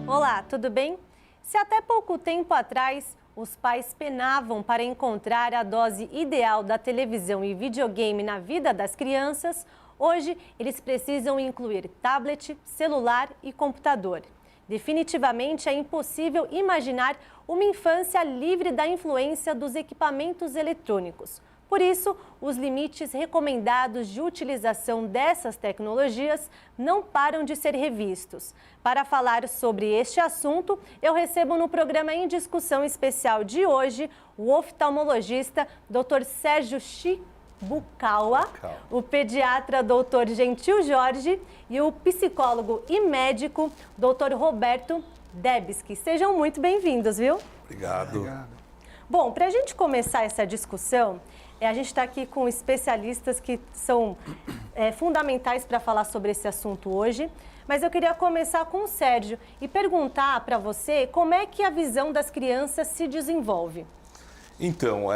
Olá, tudo bem? Se até pouco tempo atrás os pais penavam para encontrar a dose ideal da televisão e videogame na vida das crianças, hoje eles precisam incluir tablet, celular e computador. Definitivamente é impossível imaginar uma infância livre da influência dos equipamentos eletrônicos. Por isso, os limites recomendados de utilização dessas tecnologias não param de ser revistos. Para falar sobre este assunto, eu recebo no programa em discussão especial de hoje o oftalmologista Dr. Sérgio Chibucaua, o pediatra Dr. Gentil Jorge e o psicólogo e médico Dr. Roberto Debski. Sejam muito bem-vindos, viu? Obrigado. Bom, para a gente começar essa discussão, a gente está aqui com especialistas que são fundamentais para falar sobre esse assunto hoje, mas eu queria começar com o Sérgio e perguntar para você como é que a visão das crianças se desenvolve. Então,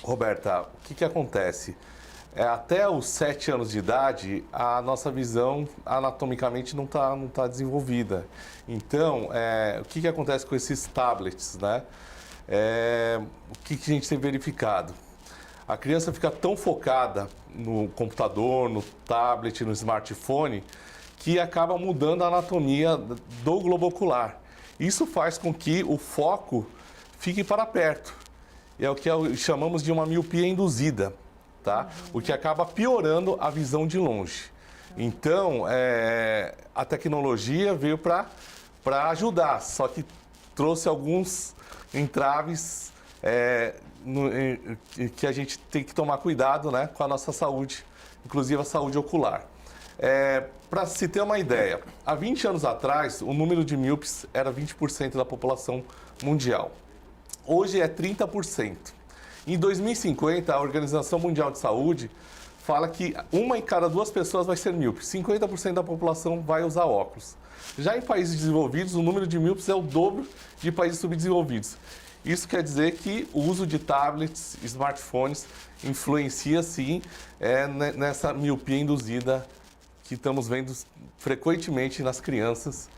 Roberta, o que acontece? Até os 7 anos de idade, a nossa visão anatomicamente não tá desenvolvida. Então, o que acontece com esses tablets, né? O que a gente tem verificado? A criança fica tão focada no computador, no tablet, no smartphone, que acaba mudando a anatomia do globo ocular. Isso faz com que o foco fique para perto. É o que chamamos de uma miopia induzida, tá? O que acaba piorando a visão de longe. Então, a tecnologia veio para ajudar, só que trouxe alguns entraves que a gente tem que tomar cuidado, né, com a nossa saúde, inclusive a saúde ocular. Para se ter uma ideia, há 20 anos atrás, o número de míopes era 20% da população mundial. Hoje é 30%. Em 2050, a Organização Mundial de Saúde fala que 1 em cada 2 pessoas vai ser míope, 50% da população vai usar óculos. Já em países desenvolvidos, o número de míopes é o dobro de países subdesenvolvidos. Isso quer dizer que o uso de tablets, smartphones, influencia sim nessa miopia induzida que estamos vendo frequentemente nas crianças.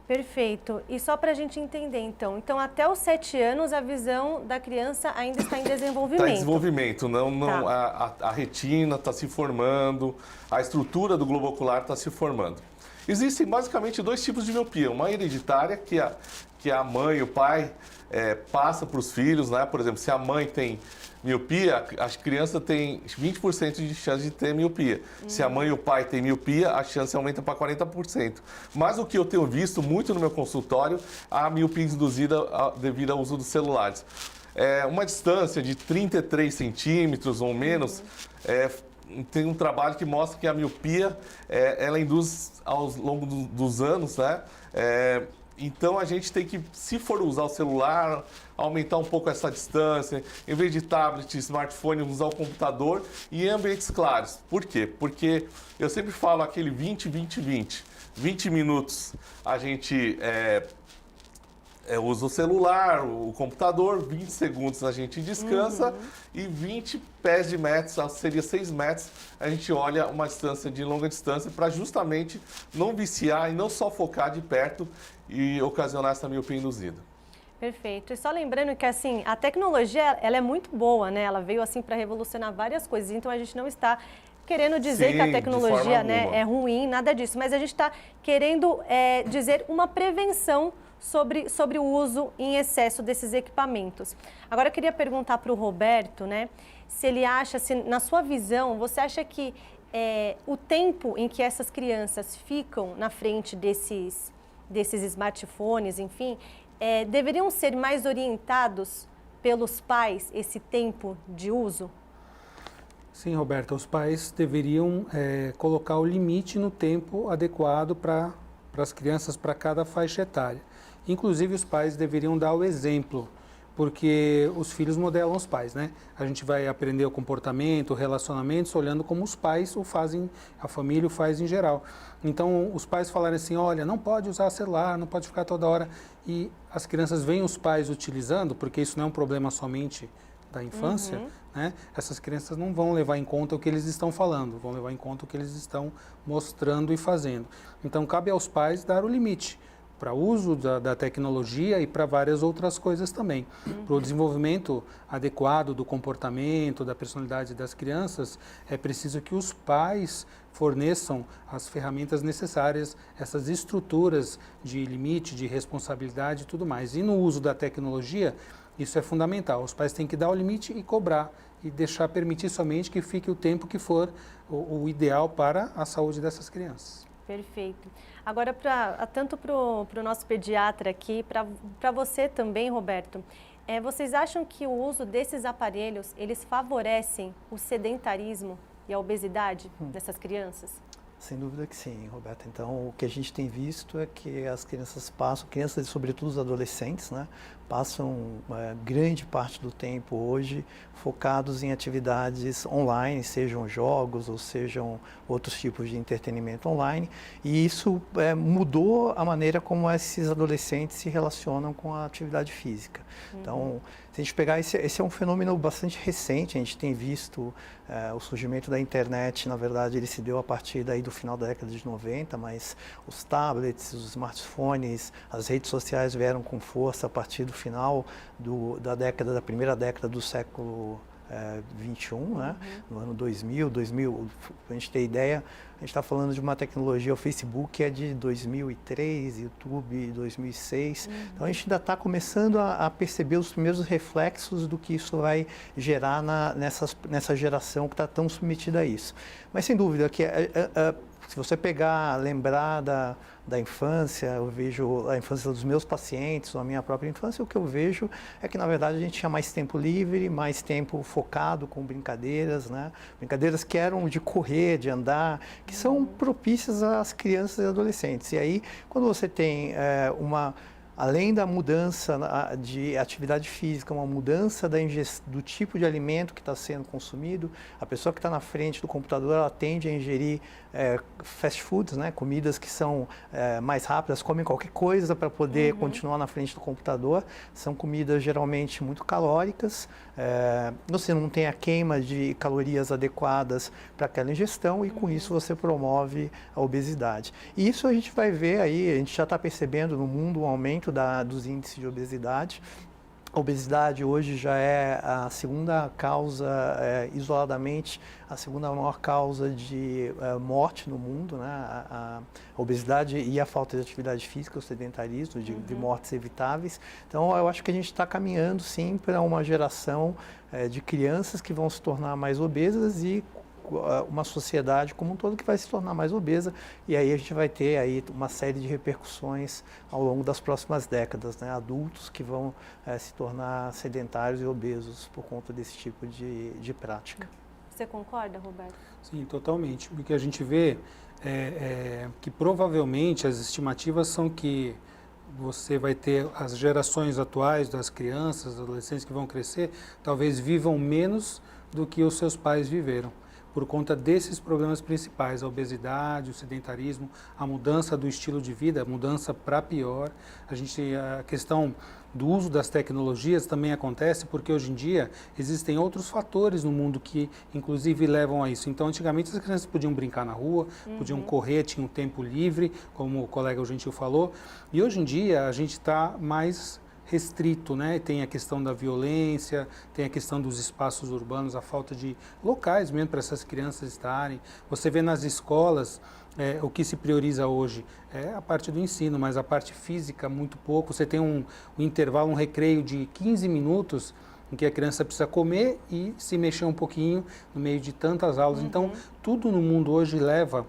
Perfeito. E só para a gente entender, então até os 7 anos a visão da criança ainda está em desenvolvimento. Está em desenvolvimento, tá. A retina está se formando, a estrutura do globo ocular está se formando. Existem basicamente 2 tipos de miopia, uma hereditária, que a mãe e o pai passa para os filhos, né? Por exemplo, se a mãe tem miopia, a criança tem 20% de chance de ter miopia. Se a mãe e o pai têm miopia, a chance aumenta para 40%. Mas o que eu tenho visto muito no meu consultório, a miopia induzida devido ao uso dos celulares. Uma distância de 33 centímetros ou menos, tem um trabalho que mostra que a miopia, ela induz ao longo dos anos, né? Então a gente tem que, se for usar o celular, aumentar um pouco essa distância, em vez de tablet, smartphone, usar o computador e em ambientes claros. Por quê? Porque eu sempre falo aquele 20-20-20. 20 minutos a gente usa o celular, o computador, 20 segundos a gente descansa e 20 pés de metros, seria 6 metros, a gente olha uma distância de longa distância para justamente não viciar e não só focar de perto e ocasionar essa miopia induzida. Perfeito. E só lembrando que assim, a tecnologia ela é muito boa, né? Ela veio assim para revolucionar várias coisas, então a gente não está querendo dizer que a tecnologia, né, é ruim, nada disso, mas a gente está querendo dizer uma prevenção sobre o uso em excesso desses equipamentos. Agora eu queria perguntar para o Roberto, né, se ele acha, se na sua visão, você acha que o tempo em que essas crianças ficam na frente desses smartphones, enfim, deveriam ser mais orientados pelos pais esse tempo de uso? Sim, Roberta, os pais deveriam colocar o limite no tempo adequado para as crianças, para cada faixa etária. Inclusive, os pais deveriam dar o exemplo, porque os filhos modelam os pais, né? A gente vai aprender o comportamento, relacionamentos, olhando como os pais o fazem, a família o faz em geral. Então, os pais falarem assim, olha, não pode usar celular, não pode ficar toda hora. E as crianças veem os pais utilizando, porque isso não é um problema somente da infância, né, essas crianças não vão levar em conta o que eles estão falando, vão levar em conta o que eles estão mostrando e fazendo. Então, cabe aos pais dar o limite para o uso da tecnologia e para várias outras coisas também. Para o desenvolvimento adequado do comportamento, da personalidade das crianças, é preciso que os pais forneçam as ferramentas necessárias, essas estruturas de limite, de responsabilidade e tudo mais. E no uso da tecnologia, isso é fundamental. Os pais têm que dar o limite e cobrar, e permitir somente que fique o tempo que for o ideal para a saúde dessas crianças. Perfeito. Agora, tanto para o nosso pediatra aqui, para você também, Roberto, vocês acham que o uso desses aparelhos, eles favorecem o sedentarismo e a obesidade dessas crianças? Sem dúvida que sim, Roberto. Então, o que a gente tem visto é que as crianças e sobretudo os adolescentes, né, passam grande parte do tempo hoje focados em atividades online, sejam jogos ou sejam outros tipos de entretenimento online, e isso mudou a maneira como esses adolescentes se relacionam com a atividade física. Então, se a gente pegar, esse é um fenômeno bastante recente, a gente tem visto o surgimento da internet, na verdade, ele se deu a partir daí do final da década de 90, mas os tablets, os smartphones, as redes sociais vieram com força a partir do final da primeira década do século 21, né? No ano 2000, para a gente ter ideia, a gente está falando de uma tecnologia, o Facebook é de 2003, YouTube 2006, então a gente ainda está começando a perceber os primeiros reflexos do que isso vai gerar nessa geração que está tão submetida a isso. Mas sem dúvida que se você lembrar da infância, eu vejo a infância dos meus pacientes, ou a minha própria infância, o que eu vejo é que, na verdade, a gente tinha mais tempo livre, mais tempo focado com brincadeiras, né? Brincadeiras que eram de correr, de andar, que são propícias às crianças e adolescentes. E aí, quando você tem além da mudança de atividade física, uma mudança do tipo de alimento que está sendo consumido, a pessoa que está na frente do computador, ela tende a ingerir fast foods, né? Comidas que são mais rápidas, comem qualquer coisa para poder continuar na frente do computador. São comidas geralmente muito calóricas, você não tem a queima de calorias adequadas para aquela ingestão e com isso você promove a obesidade. E isso a gente vai ver aí, a gente já está percebendo no mundo um aumento dos índices de obesidade. A obesidade hoje já é a segunda causa, isoladamente, a segunda maior causa de morte no mundo, né? A obesidade e a falta de atividade física, o sedentarismo, de mortes evitáveis. Então, eu acho que a gente está caminhando, sim, para uma geração de crianças que vão se tornar mais obesas e uma sociedade como um todo que vai se tornar mais obesa, e aí a gente vai ter aí uma série de repercussões ao longo das próximas décadas, né? Adultos que vão se tornar sedentários e obesos por conta desse tipo de prática. Você concorda, Roberto? Sim, totalmente. O que a gente vê é que provavelmente as estimativas são que você vai ter as gerações atuais das crianças, adolescentes que vão crescer, talvez vivam menos do que os seus pais viveram, por conta desses problemas principais, a obesidade, o sedentarismo, a mudança do estilo de vida, a mudança para pior. A questão do uso das tecnologias também acontece porque hoje em dia existem outros fatores no mundo que inclusive levam a isso. Então, antigamente as crianças podiam brincar na rua, podiam correr, tinham tempo livre, como o colega Gentil falou, e hoje em dia a gente está mais restrito, né? Tem a questão da violência, tem a questão dos espaços urbanos, a falta de locais mesmo para essas crianças estarem. Você vê nas escolas, o que se prioriza hoje é a parte do ensino, mas a parte física muito pouco. Você tem um intervalo, um recreio de 15 minutos em que a criança precisa comer e se mexer um pouquinho no meio de tantas aulas. Então, tudo no mundo hoje leva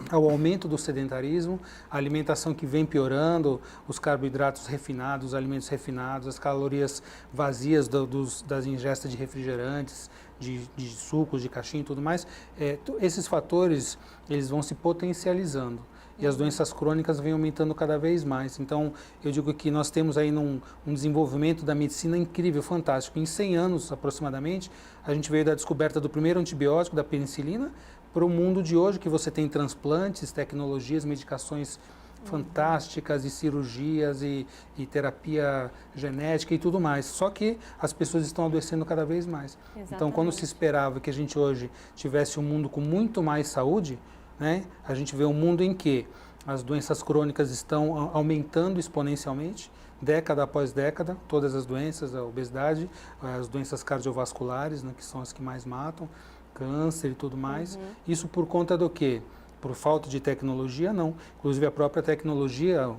ao aumento do sedentarismo, a alimentação que vem piorando, os carboidratos refinados, os alimentos refinados, as calorias vazias das ingestas de refrigerantes, de sucos, de caixinha e tudo mais. Esses fatores, eles vão se potencializando e as doenças crônicas vêm aumentando cada vez mais. Então, eu digo que nós temos aí um desenvolvimento da medicina incrível, fantástico. Em 100 anos, aproximadamente, a gente veio da descoberta do primeiro antibiótico, da penicilina, para o mundo de hoje, que você tem transplantes, tecnologias, medicações fantásticas, e cirurgias, e terapia genética e tudo mais. Só que as pessoas estão adoecendo cada vez mais. Exatamente. Então, quando se esperava que a gente hoje tivesse um mundo com muito mais saúde, né, a gente vê um mundo em que as doenças crônicas estão aumentando exponencialmente, década após década, todas as doenças, a obesidade, as doenças cardiovasculares, né, que são as que mais matam, câncer e tudo mais. Isso por conta do quê? Por falta de tecnologia, não. Inclusive a própria tecnologia,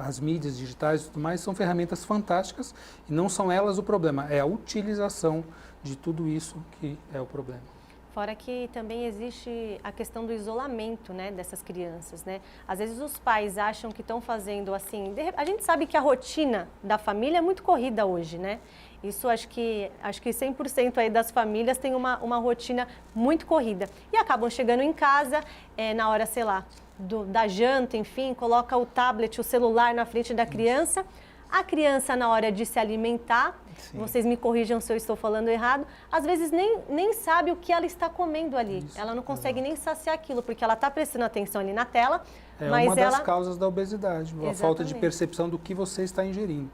as mídias digitais e tudo mais, são ferramentas fantásticas e não são elas o problema, é a utilização de tudo isso que é o problema. Fora que também existe a questão do isolamento, né, dessas crianças, né? Às vezes os pais acham que estão fazendo assim... A gente sabe que a rotina da família é muito corrida hoje, né? Isso acho que 100% aí das famílias tem uma rotina muito corrida. E acabam chegando em casa, na hora, sei lá, da janta, enfim, coloca o tablet, o celular na frente da criança. A criança, na hora de se alimentar, sim, vocês me corrijam se eu estou falando errado, às vezes nem sabe o que ela está comendo ali. Isso, ela não consegue nem saciar aquilo, porque ela está prestando atenção ali na tela, mas uma das causas da obesidade, a falta de percepção do que você está ingerindo.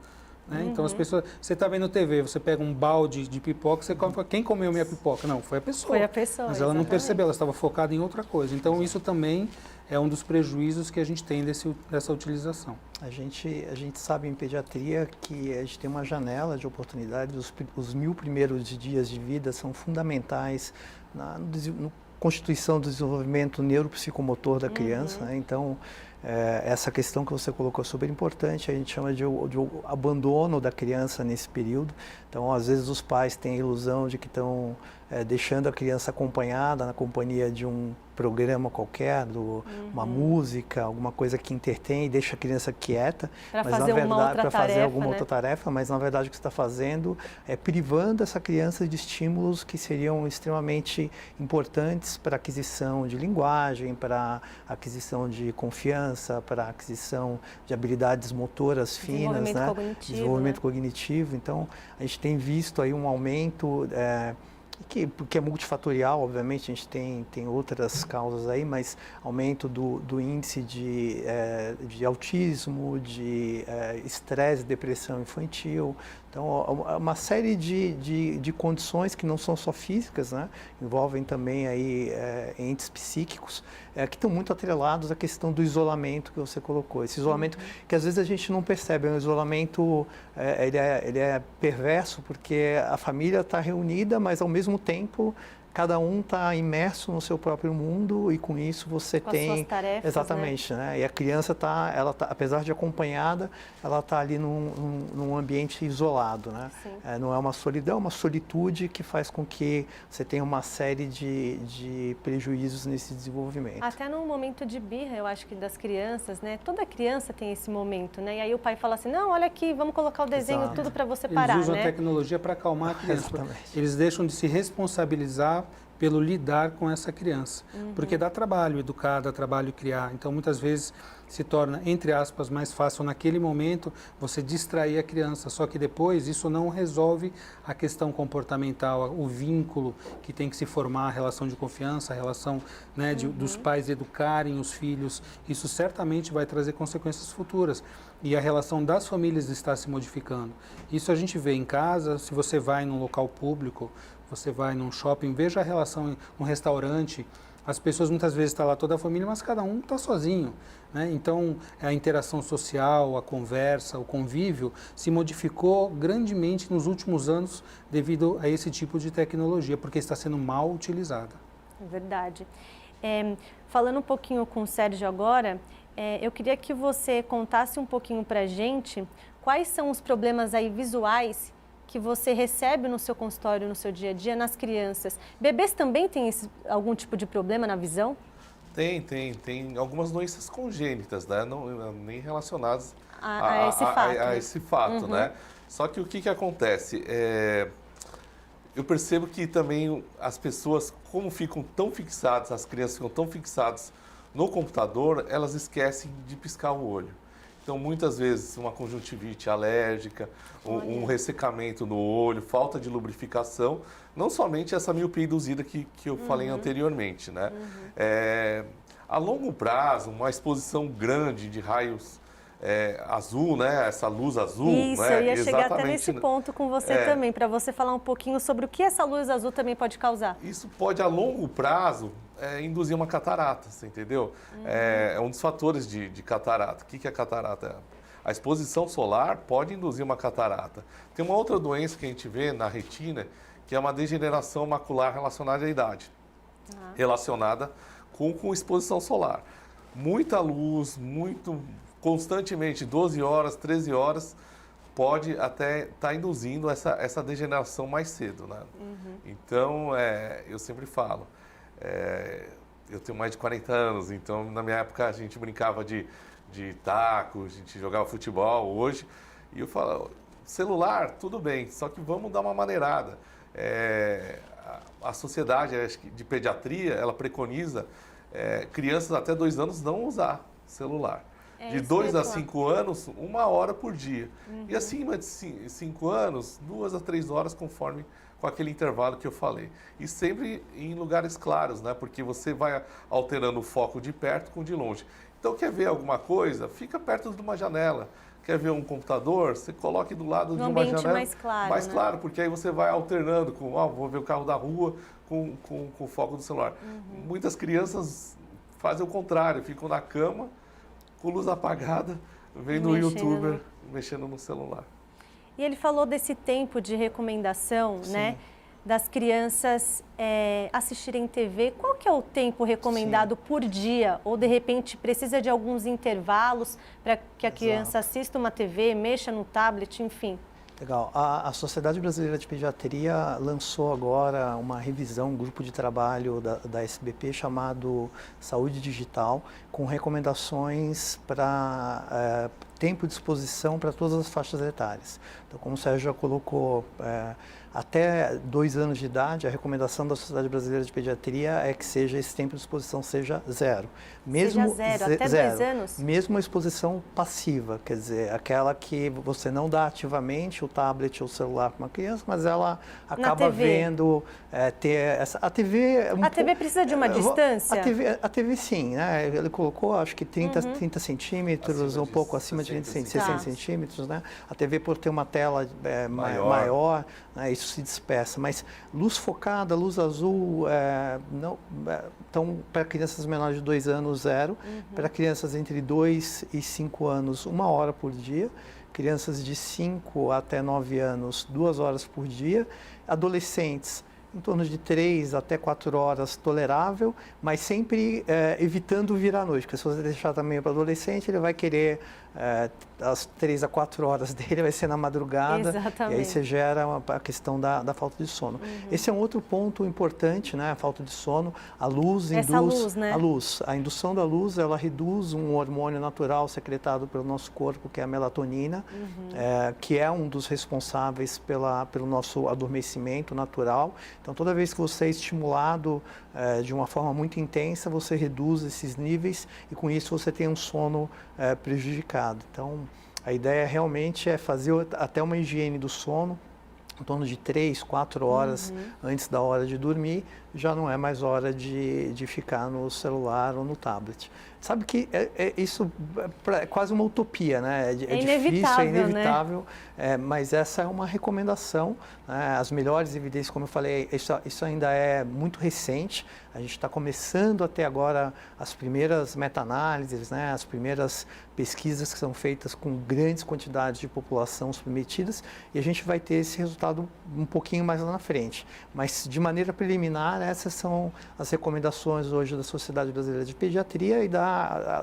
Né? Então, as pessoas, você está vendo TV, você pega um balde de pipoca, você come, quem comeu minha pipoca? Não, foi a pessoa. Foi a pessoa, mas ela não percebeu, ela estava focada em outra coisa. Então, isso também é um dos prejuízos que a gente tem dessa utilização. A gente sabe em pediatria que a gente tem uma janela de oportunidade, os 1000 primeiros dias de vida são fundamentais na constituição do desenvolvimento neuropsicomotor da criança, né? Então, essa questão que você colocou é super importante, a gente chama de abandono da criança nesse período. Então, às vezes os pais têm a ilusão de que estão deixando a criança acompanhada na companhia de um programa qualquer, uma música, alguma coisa que entretém e deixa a criança quieta, para fazer alguma outra tarefa, mas na verdade o que você está fazendo é privando essa criança de estímulos que seriam extremamente importantes para a aquisição de linguagem, para a aquisição de confiança, para a aquisição de habilidades motoras finas, desenvolvimento cognitivo. Então, a gente tem visto aí um aumento que é multifatorial, obviamente, a gente tem outras causas aí, mas aumento do índice de autismo, de estresse, depressão infantil. Então, uma série de condições que não são só físicas, né? Envolvem também aí, entes psíquicos, que estão muito atrelados à questão do isolamento que você colocou. Esse isolamento que às vezes a gente não percebe, um isolamento, ele é perverso porque a família está reunida, mas ao mesmo tempo cada um está imerso no seu próprio mundo e com isso você tem as suas tarefas, exatamente, né? E a criança ela tá, apesar de acompanhada, ela está ali num ambiente isolado, né? Não é uma solidão, é uma solitude que faz com que você tenha uma série de prejuízos nesse desenvolvimento. Até no momento de birra, eu acho que das crianças, né? Toda criança tem esse momento, né? E aí o pai fala assim, não, olha aqui, vamos colocar o desenho tudo para você parar, Eles usam né? a tecnologia para acalmar a criança. Eles deixam de se responsabilizar pelo lidar com essa criança, porque dá trabalho educar, dá trabalho criar, então muitas vezes se torna, entre aspas, mais fácil naquele momento você distrair a criança, só que depois isso não resolve a questão comportamental, o vínculo que tem que se formar, a relação de confiança, a relação, né, dos pais educarem os filhos, isso certamente vai trazer consequências futuras. E a relação das famílias está se modificando. Isso a gente vê em casa, se você vai num local público, você vai num shopping, veja a relação em um restaurante, as pessoas muitas vezes estão lá toda a família, mas cada um está sozinho, né? Então, a interação social, a conversa, o convívio se modificou grandemente nos últimos anos devido a esse tipo de tecnologia, porque está sendo mal utilizada. É verdade. Falando um pouquinho com o Sérgio agora, eu queria que você contasse um pouquinho para a gente quais são os problemas aí visuais que você recebe no seu consultório, no seu dia a dia, nas crianças. Bebês também têm algum tipo de problema na visão? Tem algumas doenças congênitas, né? Nem relacionadas a esse fato, né? Só que o que acontece? Eu percebo que também as pessoas, como ficam tão fixadas, as crianças ficam tão fixadas no computador, elas esquecem de piscar o olho. Então, muitas vezes, uma conjuntivite alérgica, um ressecamento no olho, falta de lubrificação, não somente essa miopia induzida que eu falei anteriormente, né? A longo prazo, uma exposição grande de raios azul, né? Essa luz azul. Isso, né? eu ia chegar até Exatamente, nesse ponto com você também, para você falar um pouquinho sobre o que essa luz azul também pode causar. Isso pode, a longo prazo, induzir uma catarata, você entendeu? É um dos fatores de catarata. O que é catarata? A exposição solar pode induzir uma catarata. Tem uma outra doença que a gente vê na retina, que é uma degeneração macular relacionada à idade, relacionada com exposição solar. Muita luz, constantemente, 12 horas, 13 horas, pode até estar induzindo essa degeneração mais cedo, né? Então, eu sempre falo, eu tenho mais de 40 anos, então na minha época a gente brincava de taco, a gente jogava futebol hoje, e eu falo, celular, tudo bem, só que vamos dar uma maneirada. A sociedade de pediatria, ela preconiza crianças até 2 anos não usar celular. De 2 a 5 anos, 1 hora por dia. E acima de 5 anos, 2 a 3 horas, conforme com aquele intervalo que eu falei. E sempre em lugares claros, né? Porque você vai alterando o foco de perto com de longe. Então, quer ver alguma coisa? Fica perto de uma janela. Quer ver um computador? Você coloque do lado de uma janela. Um ambiente mais claro, mais né? claro, porque aí você vai alternando com, vou ver o carro da rua com o foco do celular. Muitas crianças fazem o contrário, ficam na cama, com luz apagada, vendo o youtuber mexendo no celular. E ele falou desse tempo de recomendação, né? Das crianças assistirem TV. Qual que é o tempo recomendado por dia? Ou, de repente, precisa de alguns intervalos para que a criança assista uma TV, mexa no tablet, enfim? Legal. A Sociedade Brasileira de Pediatria lançou agora uma revisão, um grupo de trabalho da SBP chamado Saúde Digital, com recomendações para tempo de exposição para todas as faixas etárias. Então, como o Sérgio já colocou, até 2 anos de idade, a recomendação da Sociedade Brasileira de Pediatria é que esse tempo de exposição seja 0. Seja 0, até 2 anos? Mesmo a exposição passiva, quer dizer, aquela que você não dá ativamente o tablet ou o celular para uma criança, mas ela acaba vendo, ter essa... A TV precisa de uma distância? A TV sim, né? Ele colocou, acho que 30 centímetros, um pouco acima de 60 centímetros, né? A TV, por ter uma tela maior, né? Isso se dispersa, mas luz focada, luz azul, então para crianças menores de 2 anos, 0, para crianças entre 2 e 5 anos, 1 hora por dia, crianças de 5 até 9 anos, 2 horas por dia, adolescentes em torno de 3 até 4 horas tolerável, mas sempre evitando vir à noite, porque se você deixar também para o adolescente, ele vai querer as 3 a 4 horas dele vai ser na madrugada. Exatamente. E aí você gera a questão da falta de sono. Esse é um outro ponto importante, né? A falta de sono. A luz induz... né? A indução da luz, ela reduz um hormônio natural secretado pelo nosso corpo, que é a melatonina, que é um dos responsáveis pelo nosso adormecimento natural. Então, toda vez que você é estimulado de uma forma muito intensa, você reduz esses níveis e, com isso, você tem um sono prejudicado. Então, a ideia realmente é fazer até uma higiene do sono, em torno de 3, 4 horas antes da hora de dormir, já não é mais hora de ficar no celular ou no tablet. Sabe que isso é quase uma utopia, né? É difícil, é inevitável, né? Mas essa é uma recomendação. Né? As melhores evidências, como eu falei, isso ainda é muito recente. A gente está começando até agora as primeiras meta-análises, né? As primeiras pesquisas que são feitas com grandes quantidades de população submetidas, e a gente vai ter esse resultado um pouquinho mais lá na frente. Mas, de maneira preliminar, essas são as recomendações hoje da Sociedade Brasileira de Pediatria e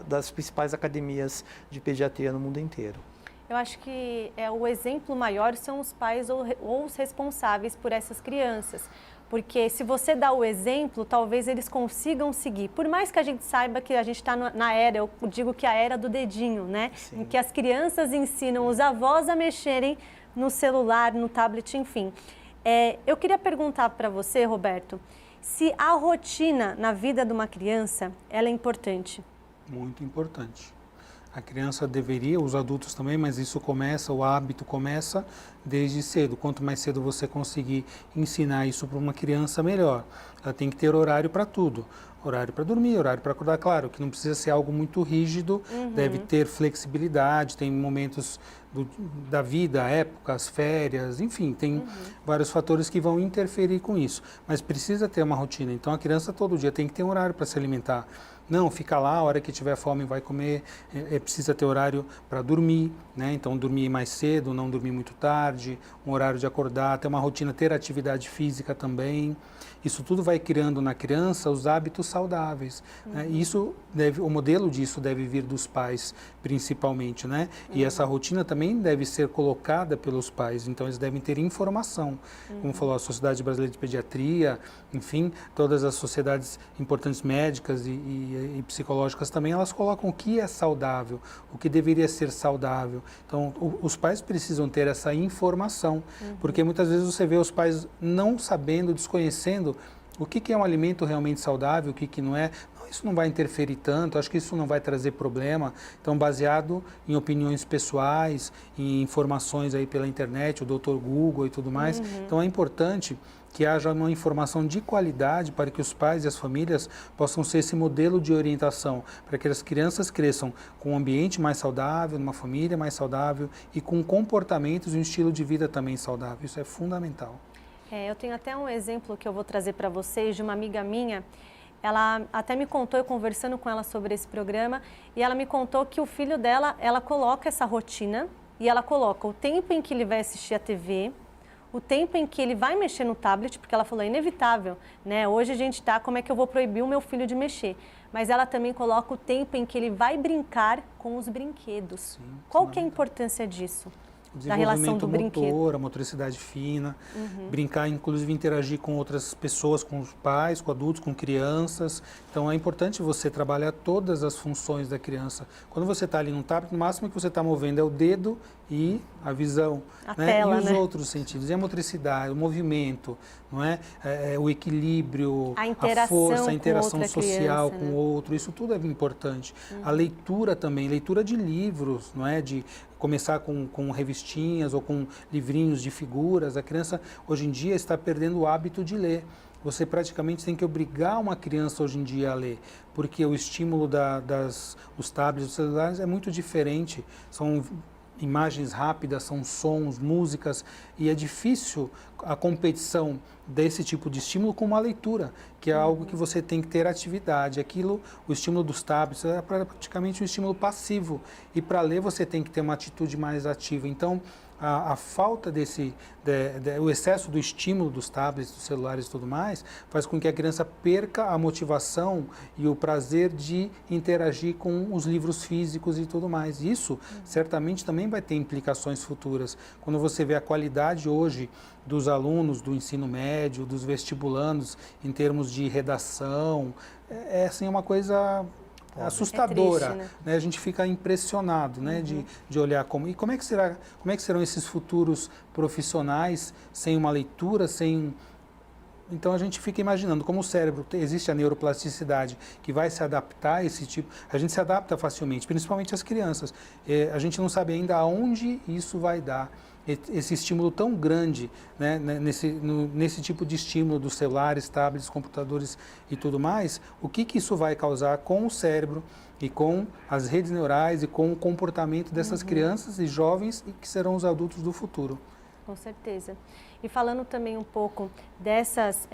das principais academias de pediatria no mundo inteiro. Eu acho que o exemplo maior são os pais ou os responsáveis por essas crianças. Porque se você dá o exemplo, talvez eles consigam seguir. Por mais que a gente saiba que a gente está na era, eu digo que a era do dedinho, né? Sim. Em que as crianças ensinam os avós a mexerem no celular, no tablet, enfim. Eu queria perguntar para você, Roberto, se a rotina na vida de uma criança, ela é importante. Muito importante. A criança deveria, os adultos também, mas isso começa, o hábito começa desde cedo. Quanto mais cedo você conseguir ensinar isso para uma criança, melhor. Ela tem que ter horário para tudo. Horário para dormir, horário para acordar. Claro que não precisa ser algo muito rígido, deve ter flexibilidade, tem momentos da vida, épocas, férias, enfim, tem vários fatores que vão interferir com isso. Mas precisa ter uma rotina. Então a criança todo dia tem que ter um horário para se alimentar. Não, fica lá, a hora que tiver fome vai comer, precisa ter horário para dormir, né? Então dormir mais cedo, não dormir muito tarde, um horário de acordar, ter uma rotina, ter atividade física também. Isso tudo vai criando na criança os hábitos saudáveis. Né? Isso o modelo disso deve vir dos pais, principalmente, né? E essa rotina também deve ser colocada pelos pais, então eles devem ter informação. Como falou a Sociedade Brasileira de Pediatria, enfim, todas as sociedades importantes médicas e psicológicas também, elas colocam o que é saudável, o que deveria ser saudável. Então, os pais precisam ter essa informação, porque muitas vezes você vê os pais não sabendo, desconhecendo o que é um alimento realmente saudável, o que não é. Não, isso não vai interferir tanto, acho que isso não vai trazer problema. Então, baseado em opiniões pessoais, em informações aí pela internet, o Dr. Google e tudo mais. Então, é importante que haja uma informação de qualidade para que os pais e as famílias possam ser esse modelo de orientação, para que as crianças cresçam com um ambiente mais saudável, numa família mais saudável e com comportamentos e um estilo de vida também saudável. Isso é fundamental. Eu tenho até um exemplo que eu vou trazer para vocês de uma amiga minha. Ela até me contou, eu conversando com ela sobre esse programa, e ela me contou que o filho dela, ela coloca essa rotina e ela coloca o tempo em que ele vai assistir a TV, o tempo em que ele vai mexer no tablet, porque ela falou, é inevitável, né? Hoje a gente tá, como é que eu vou proibir o meu filho de mexer? Mas ela também coloca o tempo em que ele vai brincar com os brinquedos. Sim, qual que é a importância disso? Da relação do brinquedo? Motor, a motricidade fina, brincar, inclusive interagir com outras pessoas, com os pais, com adultos, com crianças. Então é importante você trabalhar todas as funções da criança. Quando você está ali no tablet, no máximo que você está movendo é o dedo e a visão, a né? tela, e os né? outros sentidos, e a motricidade, o movimento, não é? O equilíbrio, a força, a interação social criança, com né? o outro, isso tudo é importante. A leitura também, leitura de livros, não é? De começar com revistinhas ou com livrinhos de figuras. A criança hoje em dia está perdendo o hábito de ler. Você praticamente tem que obrigar uma criança hoje em dia a ler, porque o estímulo dos tablets, dos celulares é muito diferente. São imagens rápidas, são sons, músicas, e é difícil a competição desse tipo de estímulo com uma leitura, que é algo que você tem que ter atividade. Aquilo, o estímulo dos tablets é praticamente um estímulo passivo, e para ler você tem que ter uma atitude mais ativa. Então, a falta o excesso do estímulo dos tablets, dos celulares e tudo mais, faz com que a criança perca a motivação e o prazer de interagir com os livros físicos e tudo mais. Isso certamente também vai ter implicações futuras. Quando você vê a qualidade hoje dos alunos do ensino médio, dos vestibulandos, em termos de redação, é assim uma coisa assustadora, triste, né? Né? A gente fica impressionado, né? De olhar como é que serão esses futuros profissionais sem uma leitura, sem. Então a gente fica imaginando como o cérebro, existe a neuroplasticidade que vai se adaptar a esse tipo, a gente se adapta facilmente, principalmente as crianças. A gente não sabe ainda aonde isso vai dar. Esse estímulo tão grande, né, nesse tipo de estímulo dos celulares, tablets, computadores e tudo mais, o que isso vai causar com o cérebro e com as redes neurais e com o comportamento dessas crianças e jovens e que serão os adultos do futuro. Com certeza. E falando também um pouco dessas,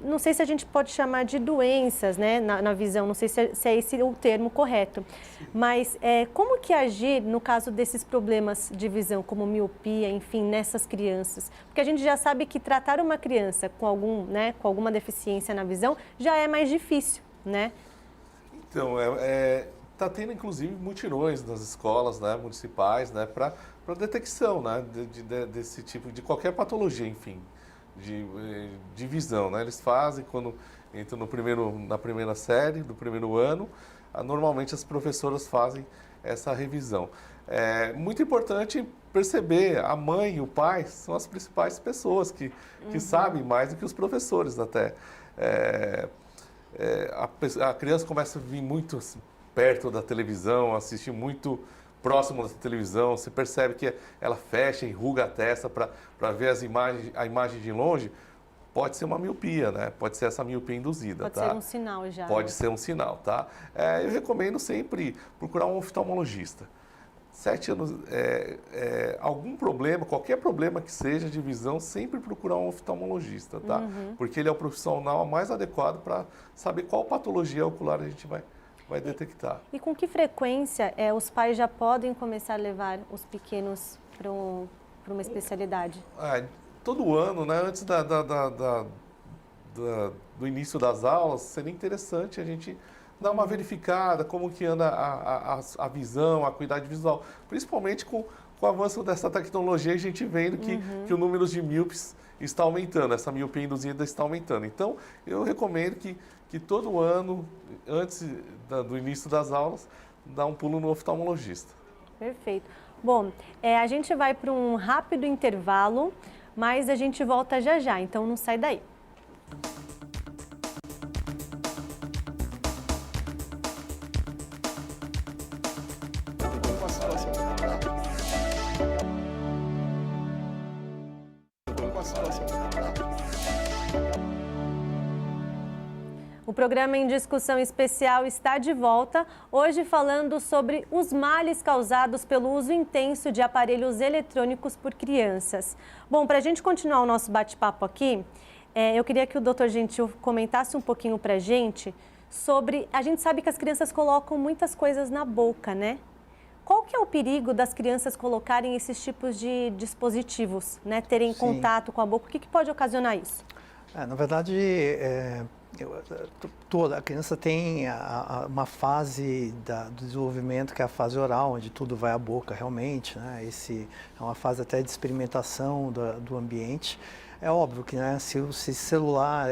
não sei se a gente pode chamar de doenças, né, na visão, não sei se é esse o termo correto, mas como que agir no caso desses problemas de visão, como miopia, enfim, nessas crianças? Porque a gente já sabe que tratar uma criança com alguma deficiência na visão já é mais difícil, né? Então, está tendo inclusive mutirões nas escolas, né, municipais, né, para detecção, né, desse tipo, de qualquer patologia, enfim, de visão, né? Eles fazem quando entram na primeira série, do primeiro ano, normalmente as professoras fazem essa revisão. É muito importante perceber, a mãe e o pai são as principais pessoas que sabem mais do que os professores até. A criança começa a vir muito perto da televisão, assistir muito próximo da televisão, você percebe que ela fecha, enruga a testa para ver a imagem de longe, pode ser uma miopia, né? Pode ser essa miopia induzida, Pode tá? ser um sinal já. Pode ser um sinal, tá? Eu recomendo sempre procurar um oftalmologista. 7 anos, algum problema, qualquer problema que seja de visão, sempre procurar um oftalmologista, tá? Porque ele é o profissional mais adequado para saber qual patologia ocular a gente vai detectar. E com que frequência os pais já podem começar a levar os pequenos para uma especialidade? Todo ano, né, antes do início das aulas, seria interessante a gente dar uma verificada como que anda a visão, a acuidade visual. Principalmente com o avanço dessa tecnologia, a gente vendo que o número de míopes está aumentando, essa miopia induzida está aumentando. Então, eu recomendo que todo ano, antes do início das aulas, dá um pulo no oftalmologista. Perfeito. Bom, a gente vai para um rápido intervalo, mas a gente volta já já, então não sai daí. O programa em discussão especial está de volta, hoje falando sobre os males causados pelo uso intenso de aparelhos eletrônicos por crianças. Bom, para a gente continuar o nosso bate-papo aqui, eu queria que o Dr. Gentil comentasse um pouquinho para a gente sobre... A gente sabe que as crianças colocam muitas coisas na boca, né? Qual que é o perigo das crianças colocarem esses tipos de dispositivos, né? Terem contato com a boca? O que pode ocasionar isso? Na verdade, toda a criança tem uma fase do desenvolvimento que é a fase oral, onde tudo vai à boca realmente, né? Esse é uma fase até de experimentação do ambiente. É óbvio que, né, se celular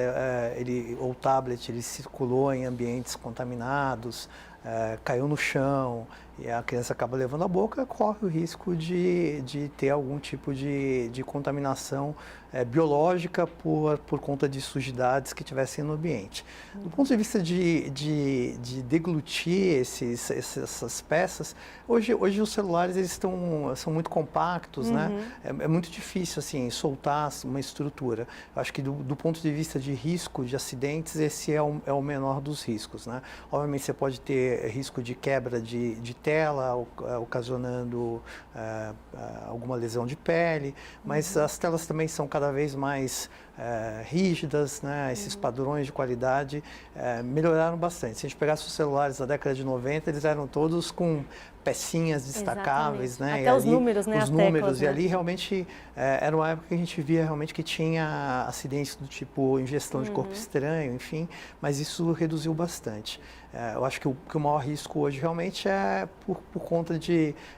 ou tablet ele circulou em ambientes contaminados, caiu no chão e a criança acaba levando a boca, corre o risco de ter algum tipo de contaminação biológica por conta de sujidades que tivessem no ambiente. Do ponto de vista de deglutir essas peças, hoje os celulares eles são muito compactos, né? É muito difícil assim, soltar uma estrutura. Eu acho que do ponto de vista de risco de acidentes, esse é o menor dos riscos, né? Obviamente você pode ter risco de quebra de tela, ocasionando alguma lesão de pele, mas as telas também são cada vez mais rígidas, né? Esses padrões de qualidade melhoraram bastante. Se a gente pegasse os celulares da década de 90, eles eram todos com pecinhas destacáveis, né? Até os números, né? Os números, teclas, e ali realmente era uma época que a gente via realmente que tinha acidentes do tipo ingestão de corpo estranho, enfim, mas isso reduziu bastante. Eu acho que o maior risco hoje realmente é por conta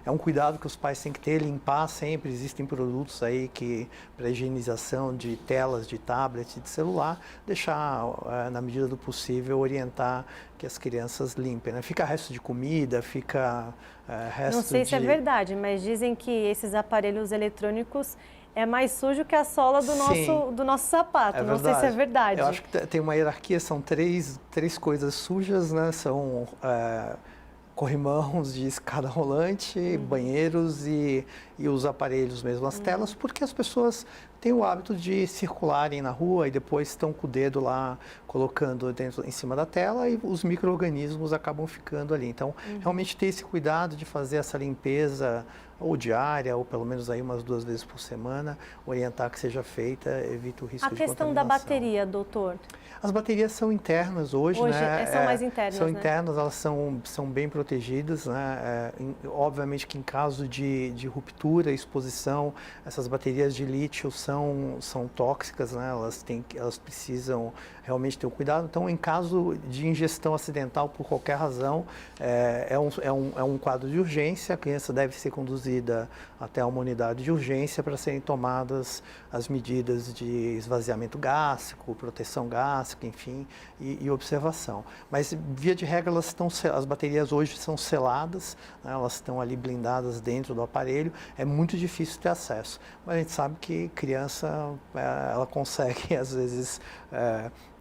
é um cuidado que os pais têm que ter, limpar sempre. Existem produtos aí para higienização de telas, de tablet, de celular, deixar na medida do possível orientar que as crianças limpem, né? Fica resto de comida, fica resto de... Não sei se é verdade, mas dizem que esses aparelhos eletrônicos é mais sujo que a sola do nosso sapato. Não sei se é verdade. Eu acho que tem uma hierarquia, são três coisas sujas, né? São corrimãos de escada rolante, banheiros e os aparelhos mesmo, as telas, porque as pessoas têm o hábito de circularem na rua e depois estão com o dedo lá colocando em cima da tela e os micro-organismos acabam ficando ali. Então, realmente ter esse cuidado de fazer essa limpeza ou diária, ou pelo menos aí umas 2 vezes por semana, orientar que seja feita, evita o risco de contaminação. A questão da bateria, doutor? As baterias são internas hoje, né? São mais internas, São né? internas, elas são bem protegidas, né? Obviamente que em caso de ruptura, exposição, essas baterias de lítio são tóxicas, né? Elas precisam realmente ter um cuidado. Então, em caso de ingestão acidental por qualquer razão, é um quadro de urgência, a criança deve ser conduzida até uma unidade de urgência para serem tomadas as medidas de esvaziamento gástrico, proteção gástrica, clássica, enfim, e observação. Mas, via de regra, as baterias hoje são seladas, né, elas estão ali blindadas dentro do aparelho, é muito difícil ter acesso. Mas a gente sabe que criança, ela consegue, às vezes,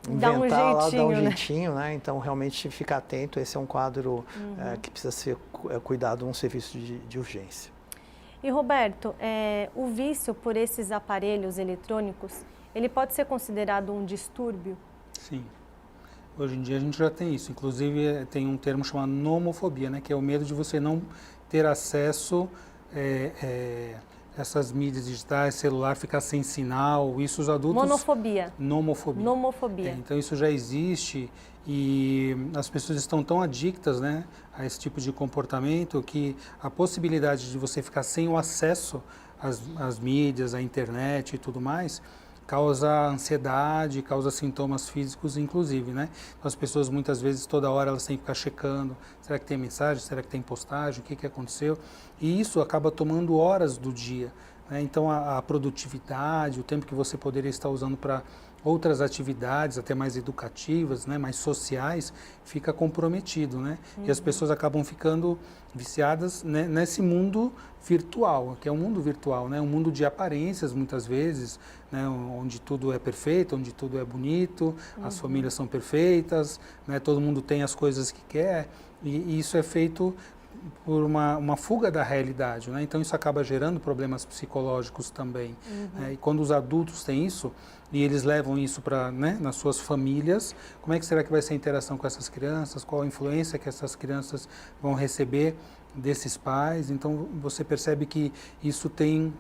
inventar lá, dar um jeitinho, né? Então, realmente, ficar atento, esse é um quadro que precisa ser cuidado num serviço de urgência. E, Roberto, o vício por esses aparelhos eletrônicos, ele pode ser considerado um distúrbio? Sim. Hoje em dia a gente já tem isso. Inclusive, tem um termo chamado nomofobia, né? Que é o medo de você não ter acesso a essas mídias digitais, celular, ficar sem sinal. Isso os adultos... Monofobia. Nomofobia. Nomofobia. Então, isso já existe e as pessoas estão tão adictas, né, a esse tipo de comportamento que a possibilidade de você ficar sem o acesso às mídias, à internet e tudo mais, causa ansiedade, causa sintomas físicos, inclusive, né? Então, as pessoas, muitas vezes, toda hora, elas têm que ficar checando, será que tem mensagem, será que tem postagem, o que aconteceu? E isso acaba tomando horas do dia, né? Então, a produtividade, o tempo que você poderia estar usando para outras atividades, até mais educativas, né, mais sociais, fica comprometido, né? E as pessoas acabam ficando viciadas, né, nesse mundo virtual, que é um mundo virtual, né? Um mundo de aparências, muitas vezes, né, onde tudo é perfeito, onde tudo é bonito, as famílias são perfeitas, né, todo mundo tem as coisas que quer, e isso é feito por uma fuga da realidade, né? Então isso acaba gerando problemas psicológicos também. Né? E quando os adultos têm isso e eles levam isso para, né, nas suas famílias, como é que será que vai ser a interação com essas crianças? Qual a influência que essas crianças vão receber desses pais? Então você percebe que isso tem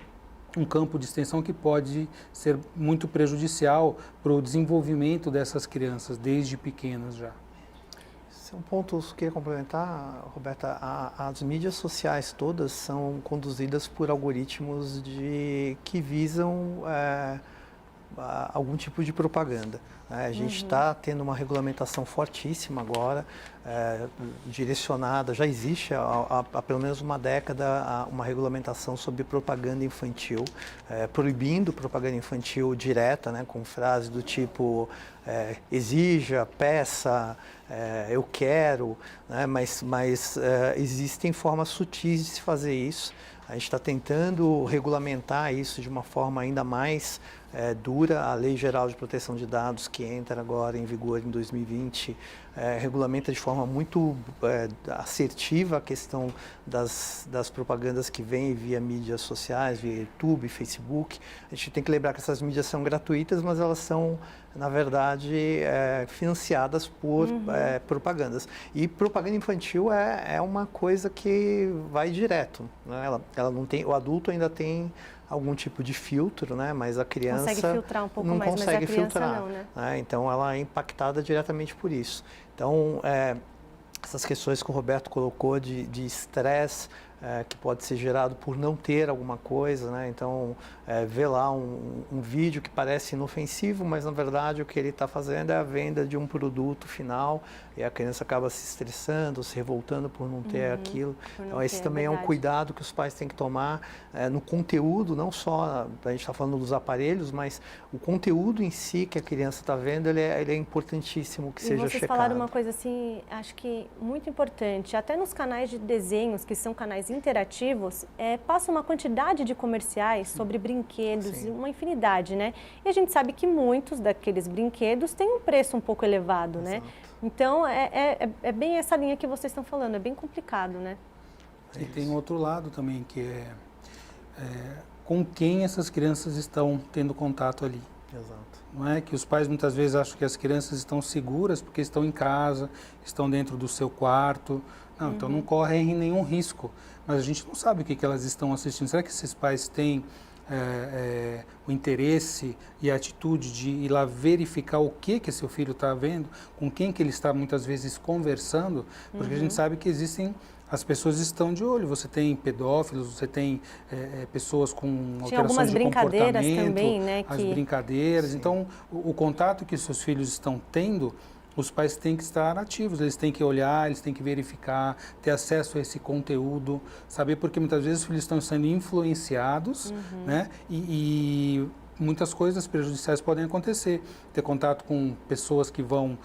um campo de extensão que pode ser muito prejudicial para o desenvolvimento dessas crianças desde pequenas já. Esse é um ponto que eu queria complementar, Roberta. As mídias sociais todas são conduzidas por algoritmos que visam algum tipo de propaganda. A gente está tendo uma regulamentação fortíssima agora, direcionada, já existe há pelo menos uma década uma regulamentação sobre propaganda infantil, proibindo propaganda infantil direta, né, com frases do tipo exija, peça, eu quero, né, mas existem formas sutis de se fazer isso. A gente está tentando regulamentar isso de uma forma ainda mais dura. A Lei Geral de Proteção de Dados, que entra agora em vigor em 2020, regulamenta de forma muito assertiva a questão das propagandas que vêm via mídias sociais, via YouTube, Facebook. A gente tem que lembrar que essas mídias são gratuitas, mas elas são, na verdade, financiadas por propagandas. E propaganda infantil é uma coisa que vai direto, né? Ela não tem, o adulto ainda tem algum tipo de filtro, né? Mas a criança consegue filtrar um pouco não mais, consegue mas a criança filtrar, não, né? Então ela é impactada diretamente por isso. Então essas questões que o Roberto colocou de estresse que pode ser gerado por não ter alguma coisa, né? Então, ver lá um vídeo que parece inofensivo, mas na verdade o que ele está fazendo é a venda de um produto final e a criança acaba se estressando, se revoltando por não ter aquilo. Então, esse também é um cuidado que os pais têm que tomar no conteúdo, não só, a gente está falando dos aparelhos, mas o conteúdo em si que a criança está vendo, ele é importantíssimo que seja checado. E vocês falaram uma coisa assim, acho que muito importante, até nos canais de desenhos, que são canais interativos, passa uma quantidade de comerciais sobre brinquedos, uma infinidade, né? E a gente sabe que muitos daqueles brinquedos têm um preço um pouco elevado, né? Então, é bem essa linha que vocês estão falando, é bem complicado, né? E tem outro lado também, que é com quem essas crianças estão tendo contato ali. Exato. Não é que os pais muitas vezes acham que as crianças estão seguras porque estão em casa, estão dentro do seu quarto. Não, então não correm nenhum risco. Mas a gente não sabe o que elas estão assistindo. Será que esses pais têm o interesse e a atitude de ir lá verificar o que seu filho está vendo, com quem que ele está muitas vezes conversando? Porque a gente sabe que as pessoas estão de olho. Você tem pedófilos, você tem pessoas com alterações de comportamento, também, né, as brincadeiras. Sim. Então, o contato que seus filhos estão tendo, os pais têm que estar ativos, eles têm que olhar, eles têm que verificar, ter acesso a esse conteúdo, saber, porque muitas vezes os filhos estão sendo influenciados, né? E muitas coisas prejudiciais podem acontecer. Ter contato com pessoas que vão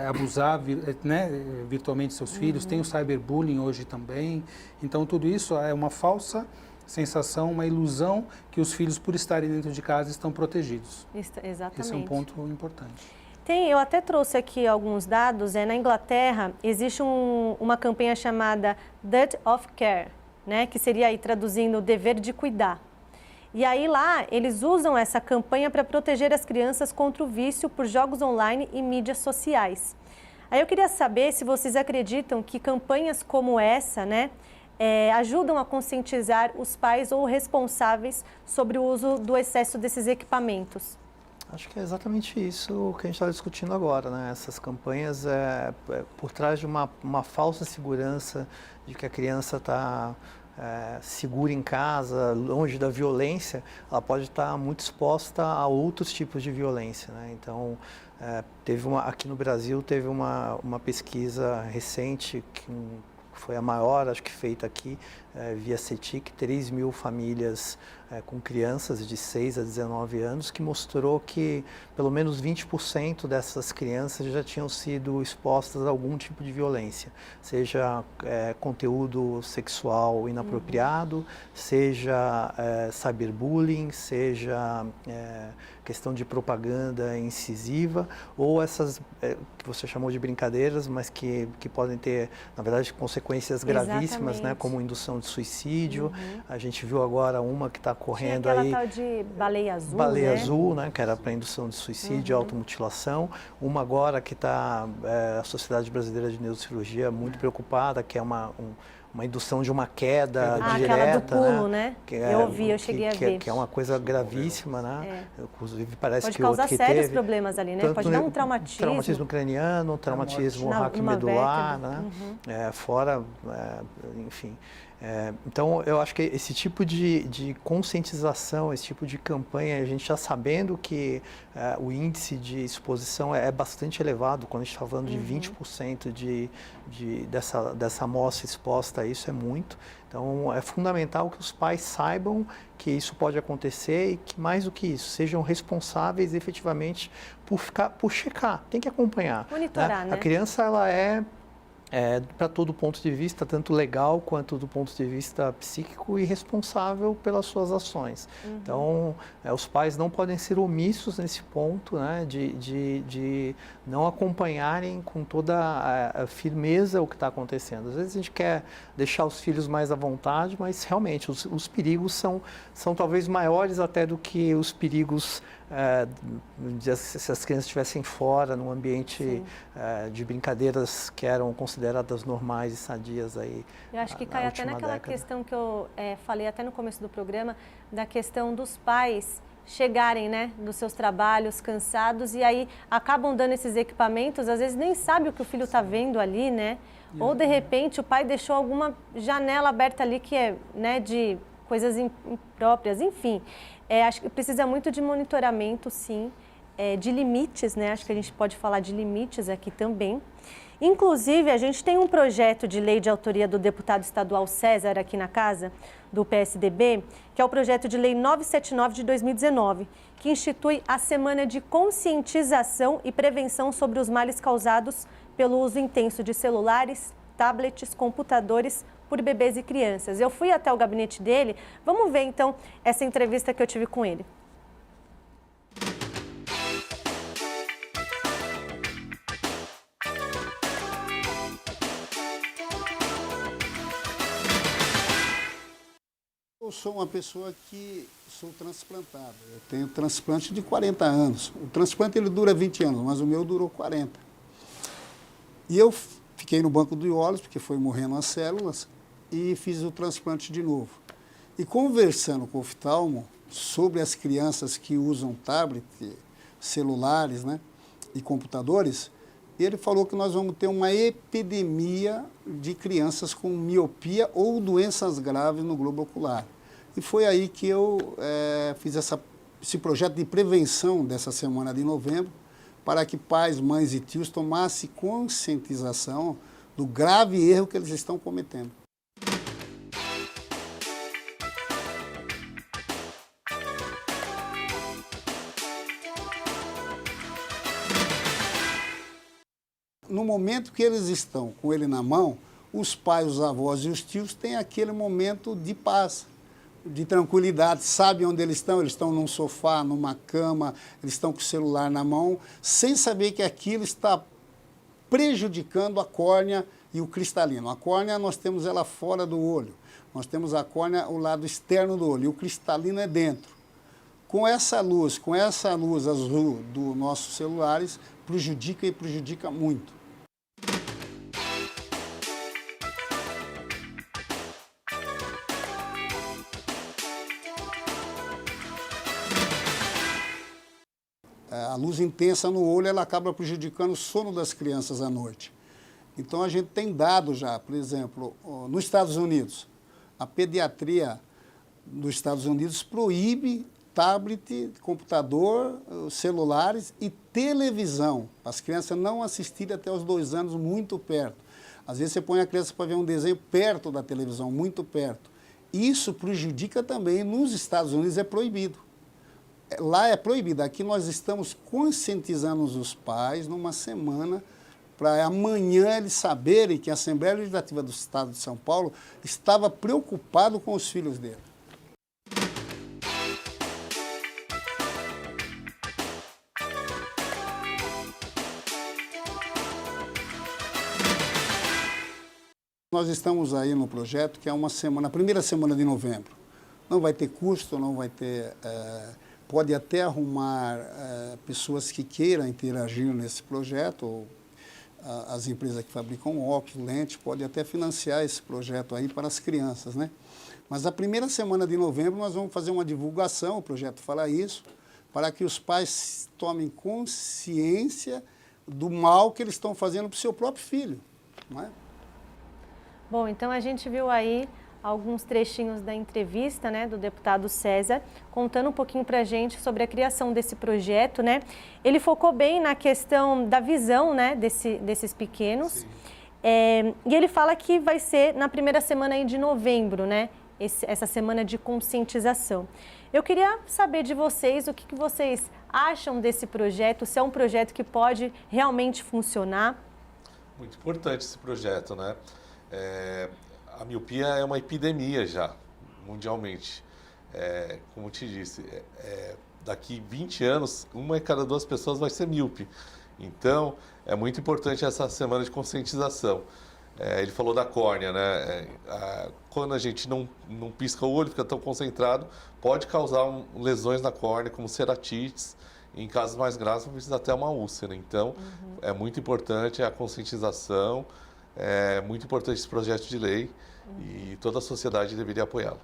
abusar né, virtualmente seus filhos, tem o cyberbullying hoje também. Então, tudo isso é uma falsa sensação, uma ilusão que os filhos, por estarem dentro de casa, estão protegidos. Exatamente. Esse é um ponto importante. Eu até trouxe aqui alguns dados. Na Inglaterra, existe uma campanha chamada Duty of Care, né, que seria aí traduzindo o dever de cuidar. E aí lá, eles usam essa campanha para proteger as crianças contra o vício por jogos online e mídias sociais. Aí eu queria saber se vocês acreditam que campanhas como essa, né, ajudam a conscientizar os pais ou responsáveis sobre o uso do excesso desses equipamentos. Acho que é exatamente isso que a gente está discutindo agora, né? Essas campanhas, por trás de uma falsa segurança de que a criança está segura em casa, longe da violência, ela pode estar muito exposta a outros tipos de violência, né? Então, aqui no Brasil teve uma pesquisa recente que foi a maior, acho que feita aqui, via CETIC, 3.000 famílias com crianças de 6 a 19 anos, que mostrou que pelo menos 20% dessas crianças já tinham sido expostas a algum tipo de violência, seja conteúdo sexual inapropriado, seja cyberbullying, seja questão de propaganda incisiva, ou essas que você chamou de brincadeiras, mas que podem ter, na verdade, consequências gravíssimas, né, como indução de suicídio. A gente viu agora uma que está correndo aí. Tal de baleia azul, baleia né? azul, né, que era para indução de suicídio, automutilação. Uma agora que está a Sociedade Brasileira de Neurocirurgia muito preocupada, que é uma indução de uma queda direta, aquela do pulo, né? Eu ouvi, eu cheguei a ver. Que é uma coisa gravíssima, né? Inclusive parece pode que o outro causar que sérios teve, problemas ali, né? Pode dar um traumatismo. Traumatismo craniano, traumatismo raquimedular, né? Fora, enfim. Então, eu acho que esse tipo de conscientização, esse tipo de campanha, a gente já sabendo que o índice de exposição é bastante elevado, quando a gente está falando de 20% dessa amostra exposta a isso, é muito. Então, é fundamental que os pais saibam que isso pode acontecer e que, mais do que isso, sejam responsáveis efetivamente por checar, tem que acompanhar. Monitorar, né? A criança, ela para todo ponto de vista, tanto legal quanto do ponto de vista psíquico, e responsável pelas suas ações. Então, os pais não podem ser omissos nesse ponto, né, de não acompanharem com toda a firmeza o que está acontecendo. Às vezes a gente quer deixar os filhos mais à vontade, mas realmente os perigos são talvez maiores até do que os perigos se as crianças estivessem fora, num ambiente de brincadeiras que eram consideradas normais e sadias aí. Eu acho que cai até naquela questão que eu falei até no começo do programa, da questão dos pais chegarem, né, dos seus trabalhos cansados e aí acabam dando esses equipamentos, às vezes nem sabe o que o filho está vendo ali, né? Ou de repente o pai deixou alguma janela aberta ali que é, né, de coisas impróprias, enfim. Acho que precisa muito de monitoramento, sim, de limites, né? Acho que a gente pode falar de limites aqui também. Inclusive, a gente tem um projeto de lei de autoria do deputado estadual César aqui na casa, do PSDB, que é o projeto de lei 979 de 2019, que institui a Semana de Conscientização e Prevenção sobre os Males Causados pelo uso intenso de celulares, tablets, computadores por bebês e crianças. Eu fui até o gabinete dele, vamos ver então essa entrevista que eu tive com ele. Eu sou uma pessoa que sou transplantado. Eu tenho transplante de 40 anos. O transplante ele dura 20 anos, mas o meu durou 40. E eu fiquei no banco de óleos, porque foi morrendo as células, e fiz o transplante de novo. E conversando com o oftalmo sobre as crianças que usam tablet, celulares, né, e computadores, ele falou que nós vamos ter uma epidemia de crianças com miopia ou doenças graves no globo ocular. E foi aí que eu fiz esse projeto de prevenção dessa semana de novembro, para que pais, mães e tios tomassem conscientização do grave erro que eles estão cometendo. no momento que eles estão com ele na mão, os pais, os avós e os tios têm aquele momento de paz, de tranquilidade, sabem onde eles estão num sofá, numa cama, eles estão com o celular na mão, sem saber que aquilo está prejudicando a córnea e o cristalino. A córnea, nós temos ela fora do olho, nós temos a córnea, o lado externo do olho, e o cristalino é dentro. Com essa luz azul dos nossos celulares, prejudica e prejudica muito. A luz intensa no olho, ela acaba prejudicando o sono das crianças à noite. Então, a gente tem dado já, por exemplo, nos Estados Unidos, a pediatria dos Estados Unidos proíbe tablet, computador, celulares e televisão. As crianças não assistirem até os 2 anos muito perto. Às vezes você põe a criança para ver um desenho perto da televisão, muito perto. Isso prejudica também, nos Estados Unidos é proibido. Lá é proibido, aqui nós estamos conscientizando os pais numa semana para amanhã eles saberem que a Assembleia Legislativa do Estado de São Paulo estava preocupado com os filhos dele. Nós estamos aí no projeto que é uma semana, a primeira semana de novembro. Não vai ter custo, não vai ter... pode até arrumar pessoas que queiram interagir nesse projeto, ou as empresas que fabricam óculos, lentes, podem até financiar esse projeto aí para as crianças, né? Mas a primeira semana de novembro nós vamos fazer uma divulgação, o projeto fala isso, para que os pais tomem consciência do mal que eles estão fazendo para o seu próprio filho, não é? Bom, então a gente viu aí alguns trechinhos da entrevista, né, do deputado César, contando um pouquinho para a gente sobre a criação desse projeto, né? Ele focou bem na questão da visão, né, desses pequenos. E ele fala que vai ser na primeira semana aí de novembro, né? Essa semana de conscientização. Eu queria saber de vocês o que vocês acham desse projeto, se é um projeto que pode realmente funcionar. Muito importante esse projeto, né? A miopia é uma epidemia já, mundialmente. Como te disse, daqui 20 anos, 1 em cada 2 pessoas vai ser míope. Então, é muito importante essa semana de conscientização. Ele falou da córnea, né? Quando a gente não pisca o olho, fica tão concentrado, pode causar lesões na córnea, como ceratites. Em casos mais graves, precisa até uma úlcera. Então, é muito importante a conscientização. É muito importante esse projeto de lei e toda a sociedade deveria apoiá-lo.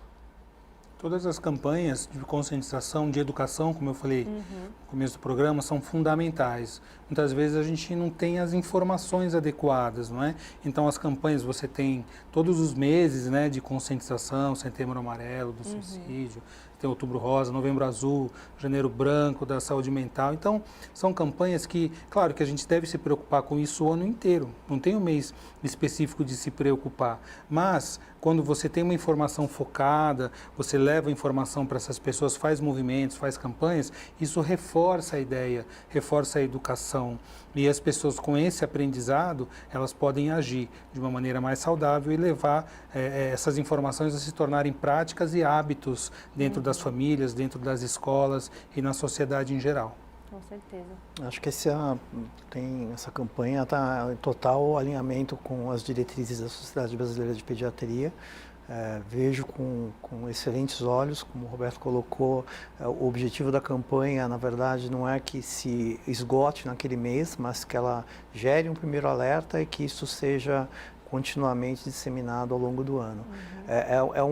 Todas as campanhas de conscientização, de educação, como eu falei no começo do programa, são fundamentais. Muitas vezes a gente não tem as informações adequadas, não é? Então as campanhas você tem todos os meses, né, de conscientização, Setembro Amarelo, do suicídio, tem Outubro Rosa, Novembro Azul, Janeiro Branco, da saúde mental. Então são campanhas que, claro que a gente deve se preocupar com isso o ano inteiro, não tem um mês específico de se preocupar, mas quando você tem uma informação focada, você leva a informação para essas pessoas, faz movimentos, faz campanhas, isso reforça a ideia, reforça a educação. E as pessoas com esse aprendizado, elas podem agir de uma maneira mais saudável e levar essas informações a se tornarem práticas e hábitos dentro das famílias, dentro das escolas e na sociedade em geral. Com certeza. Acho que essa campanha está em total alinhamento com as diretrizes da Sociedade Brasileira de Pediatria. Vejo com excelentes olhos, como o Roberto colocou, o objetivo da campanha, na verdade, não é que se esgote naquele mês, mas que ela gere um primeiro alerta e que isso seja continuamente disseminado ao longo do ano. É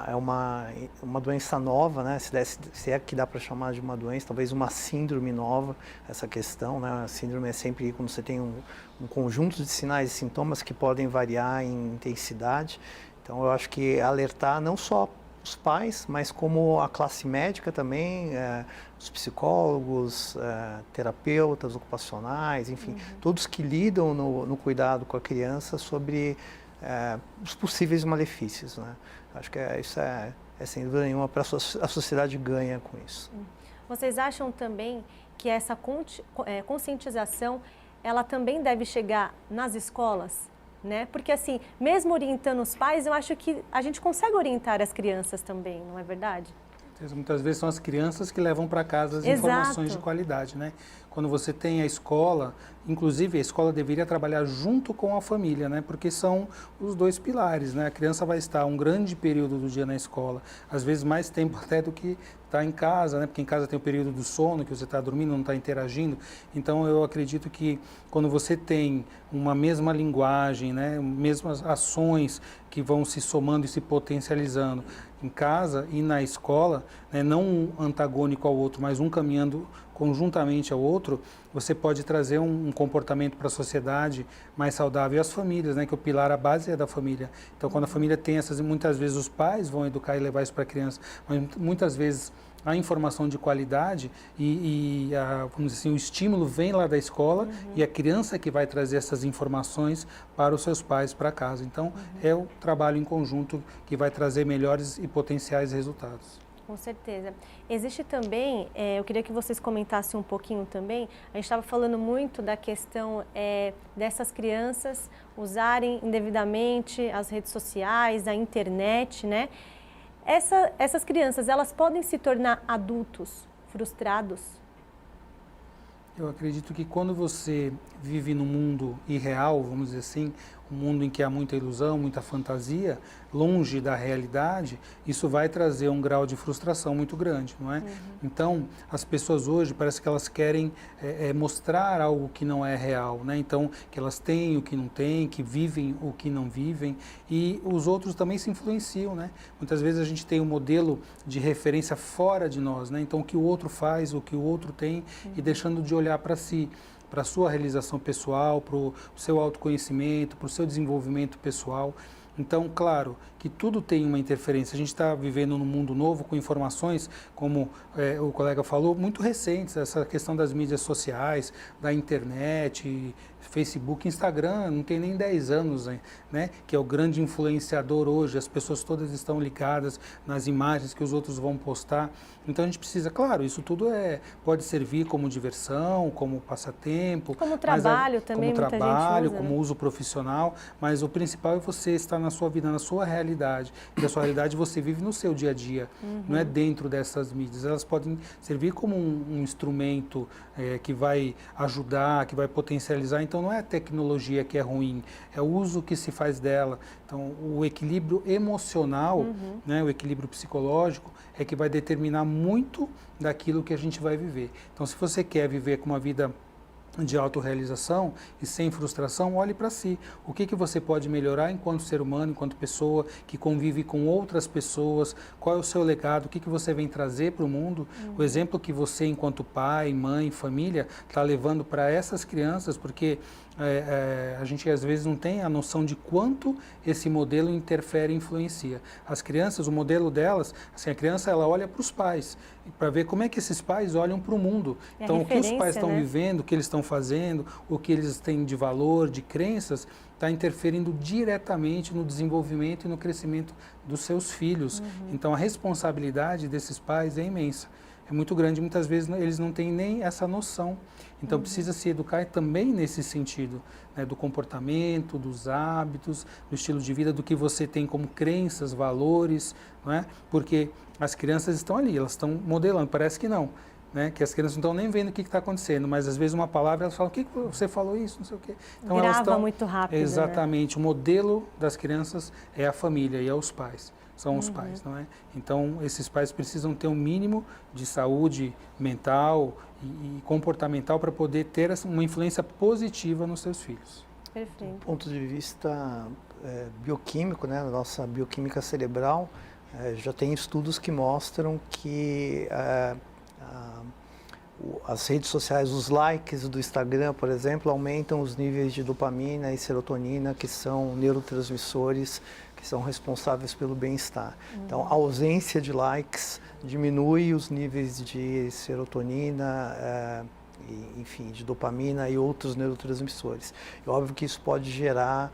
uma doença nova, né? Se é que dá para chamar de uma doença, talvez uma síndrome nova, essa questão, né? A síndrome é sempre quando você tem um conjunto de sinais e sintomas que podem variar em intensidade. Então, eu acho que alertar não só os pais, mas como a classe médica também, os psicólogos, terapeutas ocupacionais, enfim, todos que lidam no cuidado com a criança sobre os possíveis malefícios, né? Acho que isso é sem dúvida nenhuma, a sociedade ganha com isso. Vocês acham também que essa conscientização ela também deve chegar nas escolas, né? Porque assim, mesmo orientando os pais, eu acho que a gente consegue orientar as crianças também, não é verdade? Muitas vezes são as crianças que levam para casa as Exato. informações de qualidade, né? Quando você tem a escola, inclusive a escola deveria trabalhar junto com a família, né? Porque são os dois pilares, né? A criança vai estar um grande período do dia na escola, às vezes mais tempo até do que está em casa, né? Porque em casa tem o período do sono, que você está dormindo, não está interagindo. Então eu acredito que quando você tem uma mesma linguagem, né? Mesmas ações que vão se somando e se potencializando em casa e na escola, né? Não um antagônico ao outro, mas um caminhando conjuntamente ao outro, você pode trazer um comportamento para a sociedade mais saudável. E as famílias, né, que o pilar, a base é da família. Então, quando a família tem essas, muitas vezes os pais vão educar e levar isso para a criança, mas muitas vezes a informação de qualidade vamos dizer assim, o estímulo vem lá da escola e a criança que vai trazer essas informações para os seus pais para casa. Então, é o trabalho em conjunto que vai trazer melhores e potenciais resultados. Com certeza. Existe também, eu queria que vocês comentassem um pouquinho também, a gente estava falando muito da questão dessas crianças usarem indevidamente as redes sociais, a internet, né? Essas crianças, elas podem se tornar adultos frustrados? Eu acredito que quando você vive num mundo irreal, vamos dizer assim, um mundo em que há muita ilusão, muita fantasia, longe da realidade, isso vai trazer um grau de frustração muito grande, não é? Então, as pessoas hoje parece que elas querem mostrar algo que não é real, né? Então, que elas têm o que não têm, que vivem o que não vivem, e os outros também se influenciam, né? Muitas vezes a gente tem um modelo de referência fora de nós, né? Então, o que o outro faz, o que o outro tem, e deixando de olhar para si, para a sua realização pessoal, para o seu autoconhecimento, para o seu desenvolvimento pessoal. Então, claro que tudo tem uma interferência. A gente está vivendo num mundo novo com informações, como o colega falou, muito recentes. Essa questão das mídias sociais, da internet, Facebook, Instagram, não tem nem 10 anos, né? Que é o grande influenciador hoje. As pessoas todas estão ligadas nas imagens que os outros vão postar. Então, a gente precisa, claro, isso tudo pode servir como diversão, como passatempo. Como trabalho também, como muita trabalho, gente usa, como né? uso profissional, mas o principal é você estar na sua vida, na sua realidade. E a sua realidade você vive no seu dia a dia, não é dentro dessas mídias. Elas podem servir como um instrumento que vai ajudar, que vai potencializar. Então, não é a tecnologia que é ruim, é o uso que se faz dela. Então, o equilíbrio emocional, né, o equilíbrio psicológico, é que vai determinar muito daquilo que a gente vai viver. Então, se você quer viver com uma vida de autorrealização e sem frustração, olhe para si. O que você pode melhorar enquanto ser humano, enquanto pessoa que convive com outras pessoas? Qual é o seu legado? O que você vem trazer para o mundo? O exemplo que você, enquanto pai, mãe, família, está levando para essas crianças, porque a gente às vezes não tem a noção de quanto esse modelo interfere e influencia. As crianças, o modelo delas, assim, a criança ela olha para os pais, para ver como é que esses pais olham para o mundo. Então, o que os pais estão vivendo, o que eles estão fazendo, o que eles têm de valor, de crenças, está interferindo diretamente no desenvolvimento e no crescimento dos seus filhos. Então, a responsabilidade desses pais é imensa. É muito grande, muitas vezes eles não têm nem essa noção. Então, precisa se educar também nesse sentido, né, do comportamento, dos hábitos, do estilo de vida, do que você tem como crenças, valores, não é? Porque as crianças estão ali, elas estão modelando, parece que não, né? Que as crianças não estão nem vendo o que está acontecendo, mas às vezes uma palavra, elas falam, o que você falou isso, não sei o quê. Então, grava elas estão, muito rápido, exatamente, né? O modelo das crianças é a família e é os pais. São os pais, não é? Então, esses pais precisam ter um mínimo de saúde mental e comportamental para poder ter uma influência positiva nos seus filhos. Perfeito. Do ponto de vista bioquímico, né, nossa bioquímica cerebral, já tem estudos que mostram que as redes sociais, os likes do Instagram, por exemplo, aumentam os níveis de dopamina e serotonina, que são neurotransmissores que são responsáveis pelo bem-estar. Então, a ausência de likes diminui os níveis de serotonina, enfim, de dopamina e outros neurotransmissores. É óbvio que isso pode gerar,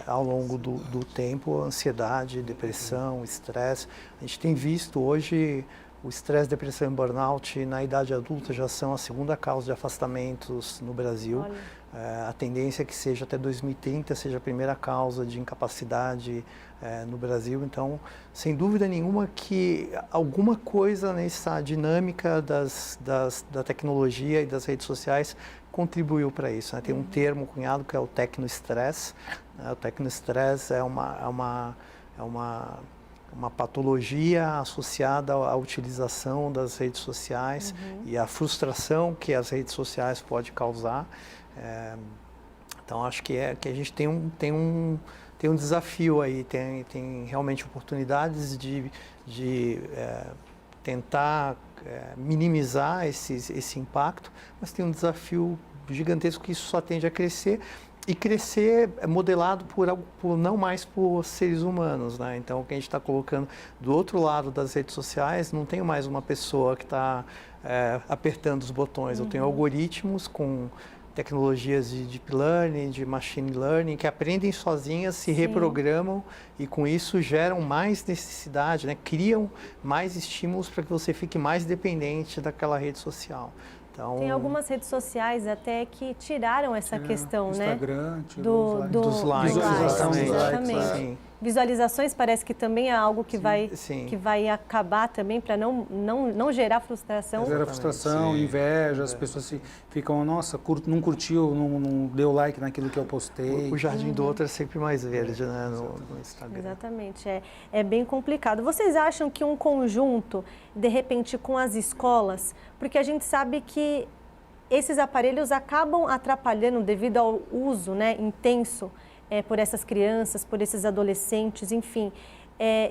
ao longo do tempo, ansiedade, depressão, estresse. A gente tem visto hoje O estresse, depressão e burnout na idade adulta já são a segunda causa de afastamentos no Brasil. A tendência é que seja até 2030, seja a primeira causa de incapacidade no Brasil. Então, sem dúvida nenhuma que alguma coisa nessa dinâmica da tecnologia e das redes sociais contribuiu para isso, né? Tem um termo cunhado que é o tecnoestresse. O tecnoestresse é uma patologia associada à utilização das redes sociais e à frustração que as redes sociais podem causar. Então, acho que a gente tem um desafio aí, tem realmente oportunidades de tentar minimizar esse impacto, mas tem um desafio gigantesco que isso só tende a crescer. E crescer modelado não mais por seres humanos, né? Então, o que a gente está colocando do outro lado das redes sociais, não tem mais uma pessoa que está apertando os botões. Eu tenho algoritmos com tecnologias de deep learning, de machine learning, que aprendem sozinhas, se reprogramam e com isso geram mais necessidade, né? Criam mais estímulos para que você fique mais dependente daquela rede social. Então, tem algumas redes sociais até que tiraram essa questão, Instagram, né? Dos likes. Exatamente. Visualizações parece que também é algo que vai acabar também para não gerar frustração. Gera frustração, inveja, as pessoas ficam, nossa, não curtiu, não deu like naquilo que eu postei. O jardim do outro é sempre mais verde, né, no Instagram. Exatamente, é bem complicado. Vocês acham que um conjunto, de repente, com as escolas, porque a gente sabe que esses aparelhos acabam atrapalhando devido ao uso, né, intenso por essas crianças, por esses adolescentes, enfim.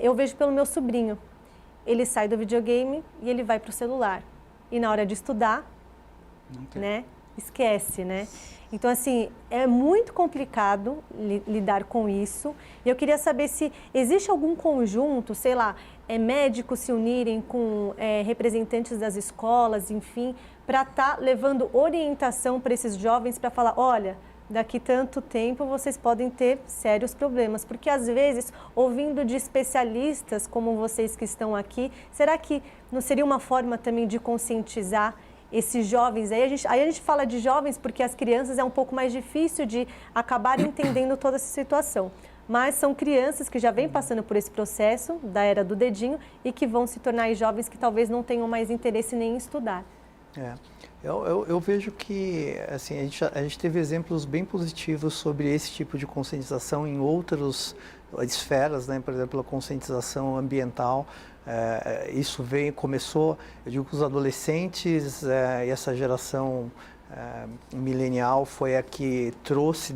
Eu vejo pelo meu sobrinho, ele sai do videogame e ele vai para o celular. E na hora de estudar, né, esquece, né? Então, assim, é muito complicado lidar com isso. E eu queria saber se existe algum conjunto, sei lá, médicos se unirem com representantes das escolas, enfim, para estar levando orientação para esses jovens para falar, olha, daqui tanto tempo vocês podem ter sérios problemas. Porque, às vezes, ouvindo de especialistas como vocês que estão aqui, será que não seria uma forma também de conscientizar esses jovens? Aí a gente fala de jovens porque as crianças é um pouco mais difícil de acabar entendendo toda essa situação. Mas são crianças que já vêm passando por esse processo da era do dedinho e que vão se tornar jovens que talvez não tenham mais interesse nem em estudar. Eu vejo que assim, a gente teve exemplos bem positivos sobre esse tipo de conscientização em outras esferas, né? Por exemplo, a conscientização ambiental. Isso começou, eu digo que os adolescentes e essa geração milenial foi a que trouxe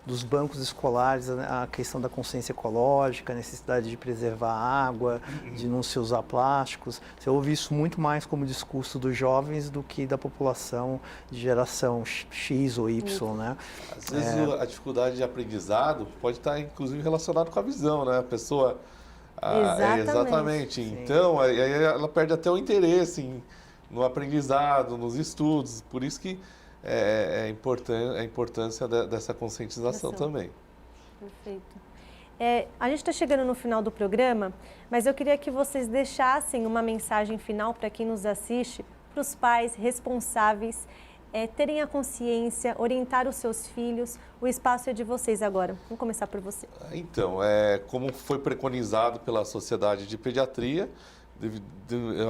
dos bancos escolares a questão da consciência ecológica, a necessidade de preservar a água, de não se usar plásticos. Você ouve isso muito mais como discurso dos jovens do que da população de geração X ou Y, né? Às vezes a dificuldade de aprendizado pode estar, inclusive, relacionada com a visão, né? A pessoa... Exatamente. Então, aí ela perde até o interesse no aprendizado, nos estudos. Por isso que é importante a importância dessa conscientização também. Perfeito. A gente está chegando no final do programa, mas eu queria que vocês deixassem uma mensagem final para quem nos assiste, para os pais responsáveis, terem a consciência, orientar os seus filhos. O espaço é de vocês agora. Vamos começar por você. Então, como foi preconizado pela Sociedade de Pediatria,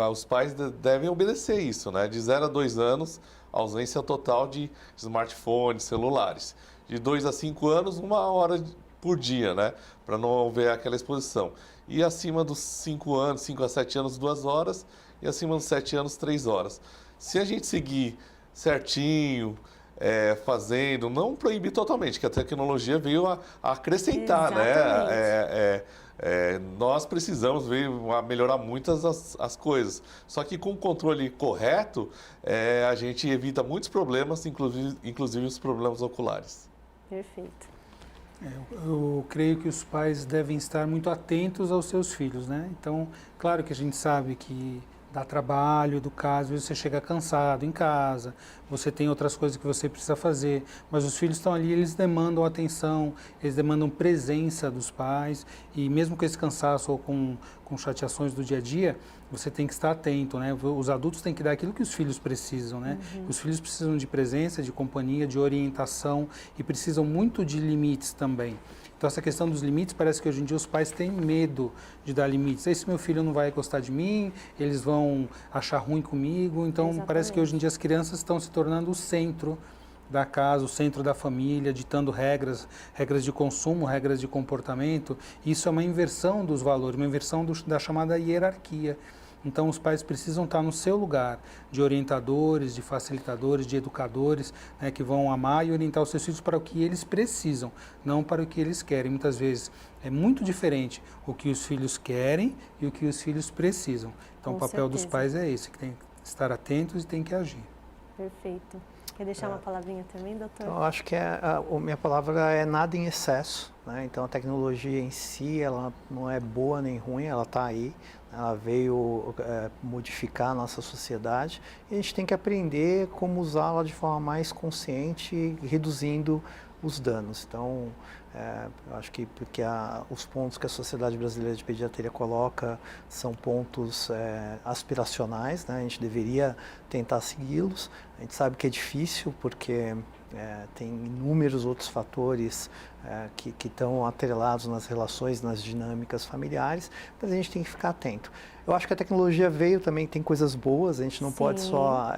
os pais devem obedecer isso, né? De 0 a 2 anos, ausência total de smartphones, celulares. De 2 a 5 anos, 1 hora por dia, né? Para não haver aquela exposição. E acima dos 5 anos, 5 a 7 anos, 2 horas. E acima dos 7 anos, 3 horas. Se a gente seguir certinho, fazendo, não proibir totalmente, que a tecnologia veio a acrescentar, né? Nós precisamos melhorar muitas as coisas. Só que com o controle correto, a gente evita muitos problemas, inclusive os problemas oculares. Perfeito. Eu creio que os pais devem estar muito atentos aos seus filhos, né? Então, claro que a gente sabe que dá trabalho, às vezes você chega cansado em casa, você tem outras coisas que você precisa fazer, mas os filhos estão ali, eles demandam atenção, eles demandam presença dos pais, e mesmo com esse cansaço ou com chateações do dia a dia, você tem que estar atento, né? Os adultos têm que dar aquilo que os filhos precisam, né? Os filhos precisam de presença, de companhia, de orientação e precisam muito de limites também. Então, essa questão dos limites, parece que hoje em dia os pais têm medo de dar limites. Esse meu filho não vai gostar de mim, eles vão achar ruim comigo. Então, Exatamente. Parece que hoje em dia as crianças estão se tornando o centro da casa, o centro da família, ditando regras de consumo, regras de comportamento. Isso é uma inversão dos valores, uma inversão da chamada hierarquia. Então, os pais precisam estar no seu lugar de orientadores, de facilitadores, de educadores, né, que vão amar e orientar os seus filhos para o que eles precisam, não para o que eles querem. Muitas vezes é muito diferente o que os filhos querem e o que os filhos precisam. Então, Com o papel dos certeza. pais é esse, que tem que estar atentos e tem que agir. Perfeito. Quer deixar uma palavrinha também, doutor? Então, eu acho que a minha palavra é nada em excesso, né? Então, a tecnologia em si, ela não é boa nem ruim, ela está aí. Ela veio modificar a nossa sociedade e a gente tem que aprender como usá-la de forma mais consciente, reduzindo os danos. Então, eu acho que porque os pontos que a Sociedade Brasileira de Pediatria coloca são pontos aspiracionais, né? A gente deveria tentar segui-los. A gente sabe que é difícil porque tem inúmeros outros fatores que estão atrelados nas relações, nas dinâmicas familiares, mas a gente tem que ficar atento. Eu acho que a tecnologia veio também, tem coisas boas, a gente não pode só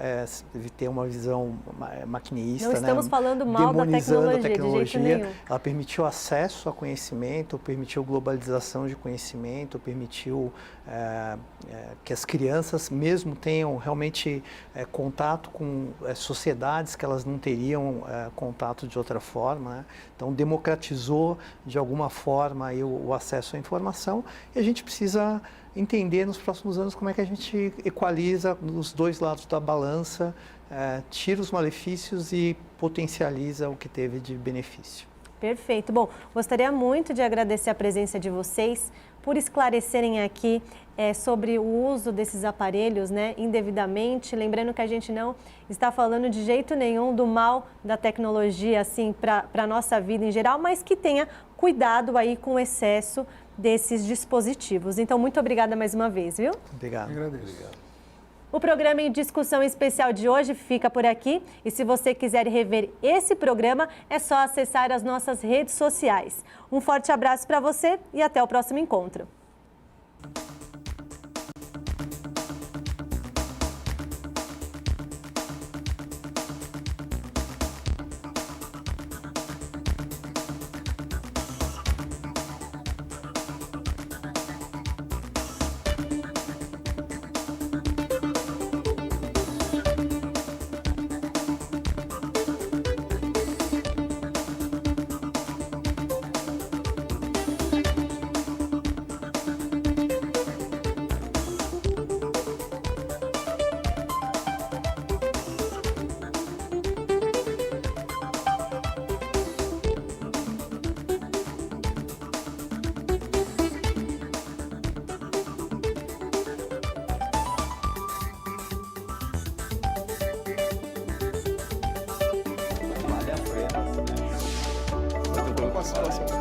ter uma visão maquinista, não estamos falando mal da demonizando tecnologia, de jeito nenhum. Ela permitiu acesso a conhecimento, permitiu globalização de conhecimento, permitiu que as crianças mesmo tenham realmente contato com sociedades que elas não teriam contato de outra forma, né? Então, democratizou de alguma forma aí o acesso à informação e a gente precisa entender nos próximos anos como é que a gente equaliza os dois lados da balança, tira os malefícios e potencializa o que teve de benefício. Perfeito. Bom, gostaria muito de agradecer a presença de vocês por esclarecerem aqui sobre o uso desses aparelhos, né, indevidamente. Lembrando que a gente não está falando de jeito nenhum do mal da tecnologia, assim, para a nossa vida em geral, mas que tenha cuidado aí com o excesso desses dispositivos. Então, muito obrigada mais uma vez, viu? Obrigado. Agradeço. Obrigado. O programa em discussão especial de hoje fica por aqui e se você quiser rever esse programa, é só acessar as nossas redes sociais. Um forte abraço para você e até o próximo encontro. Vale a pena, né?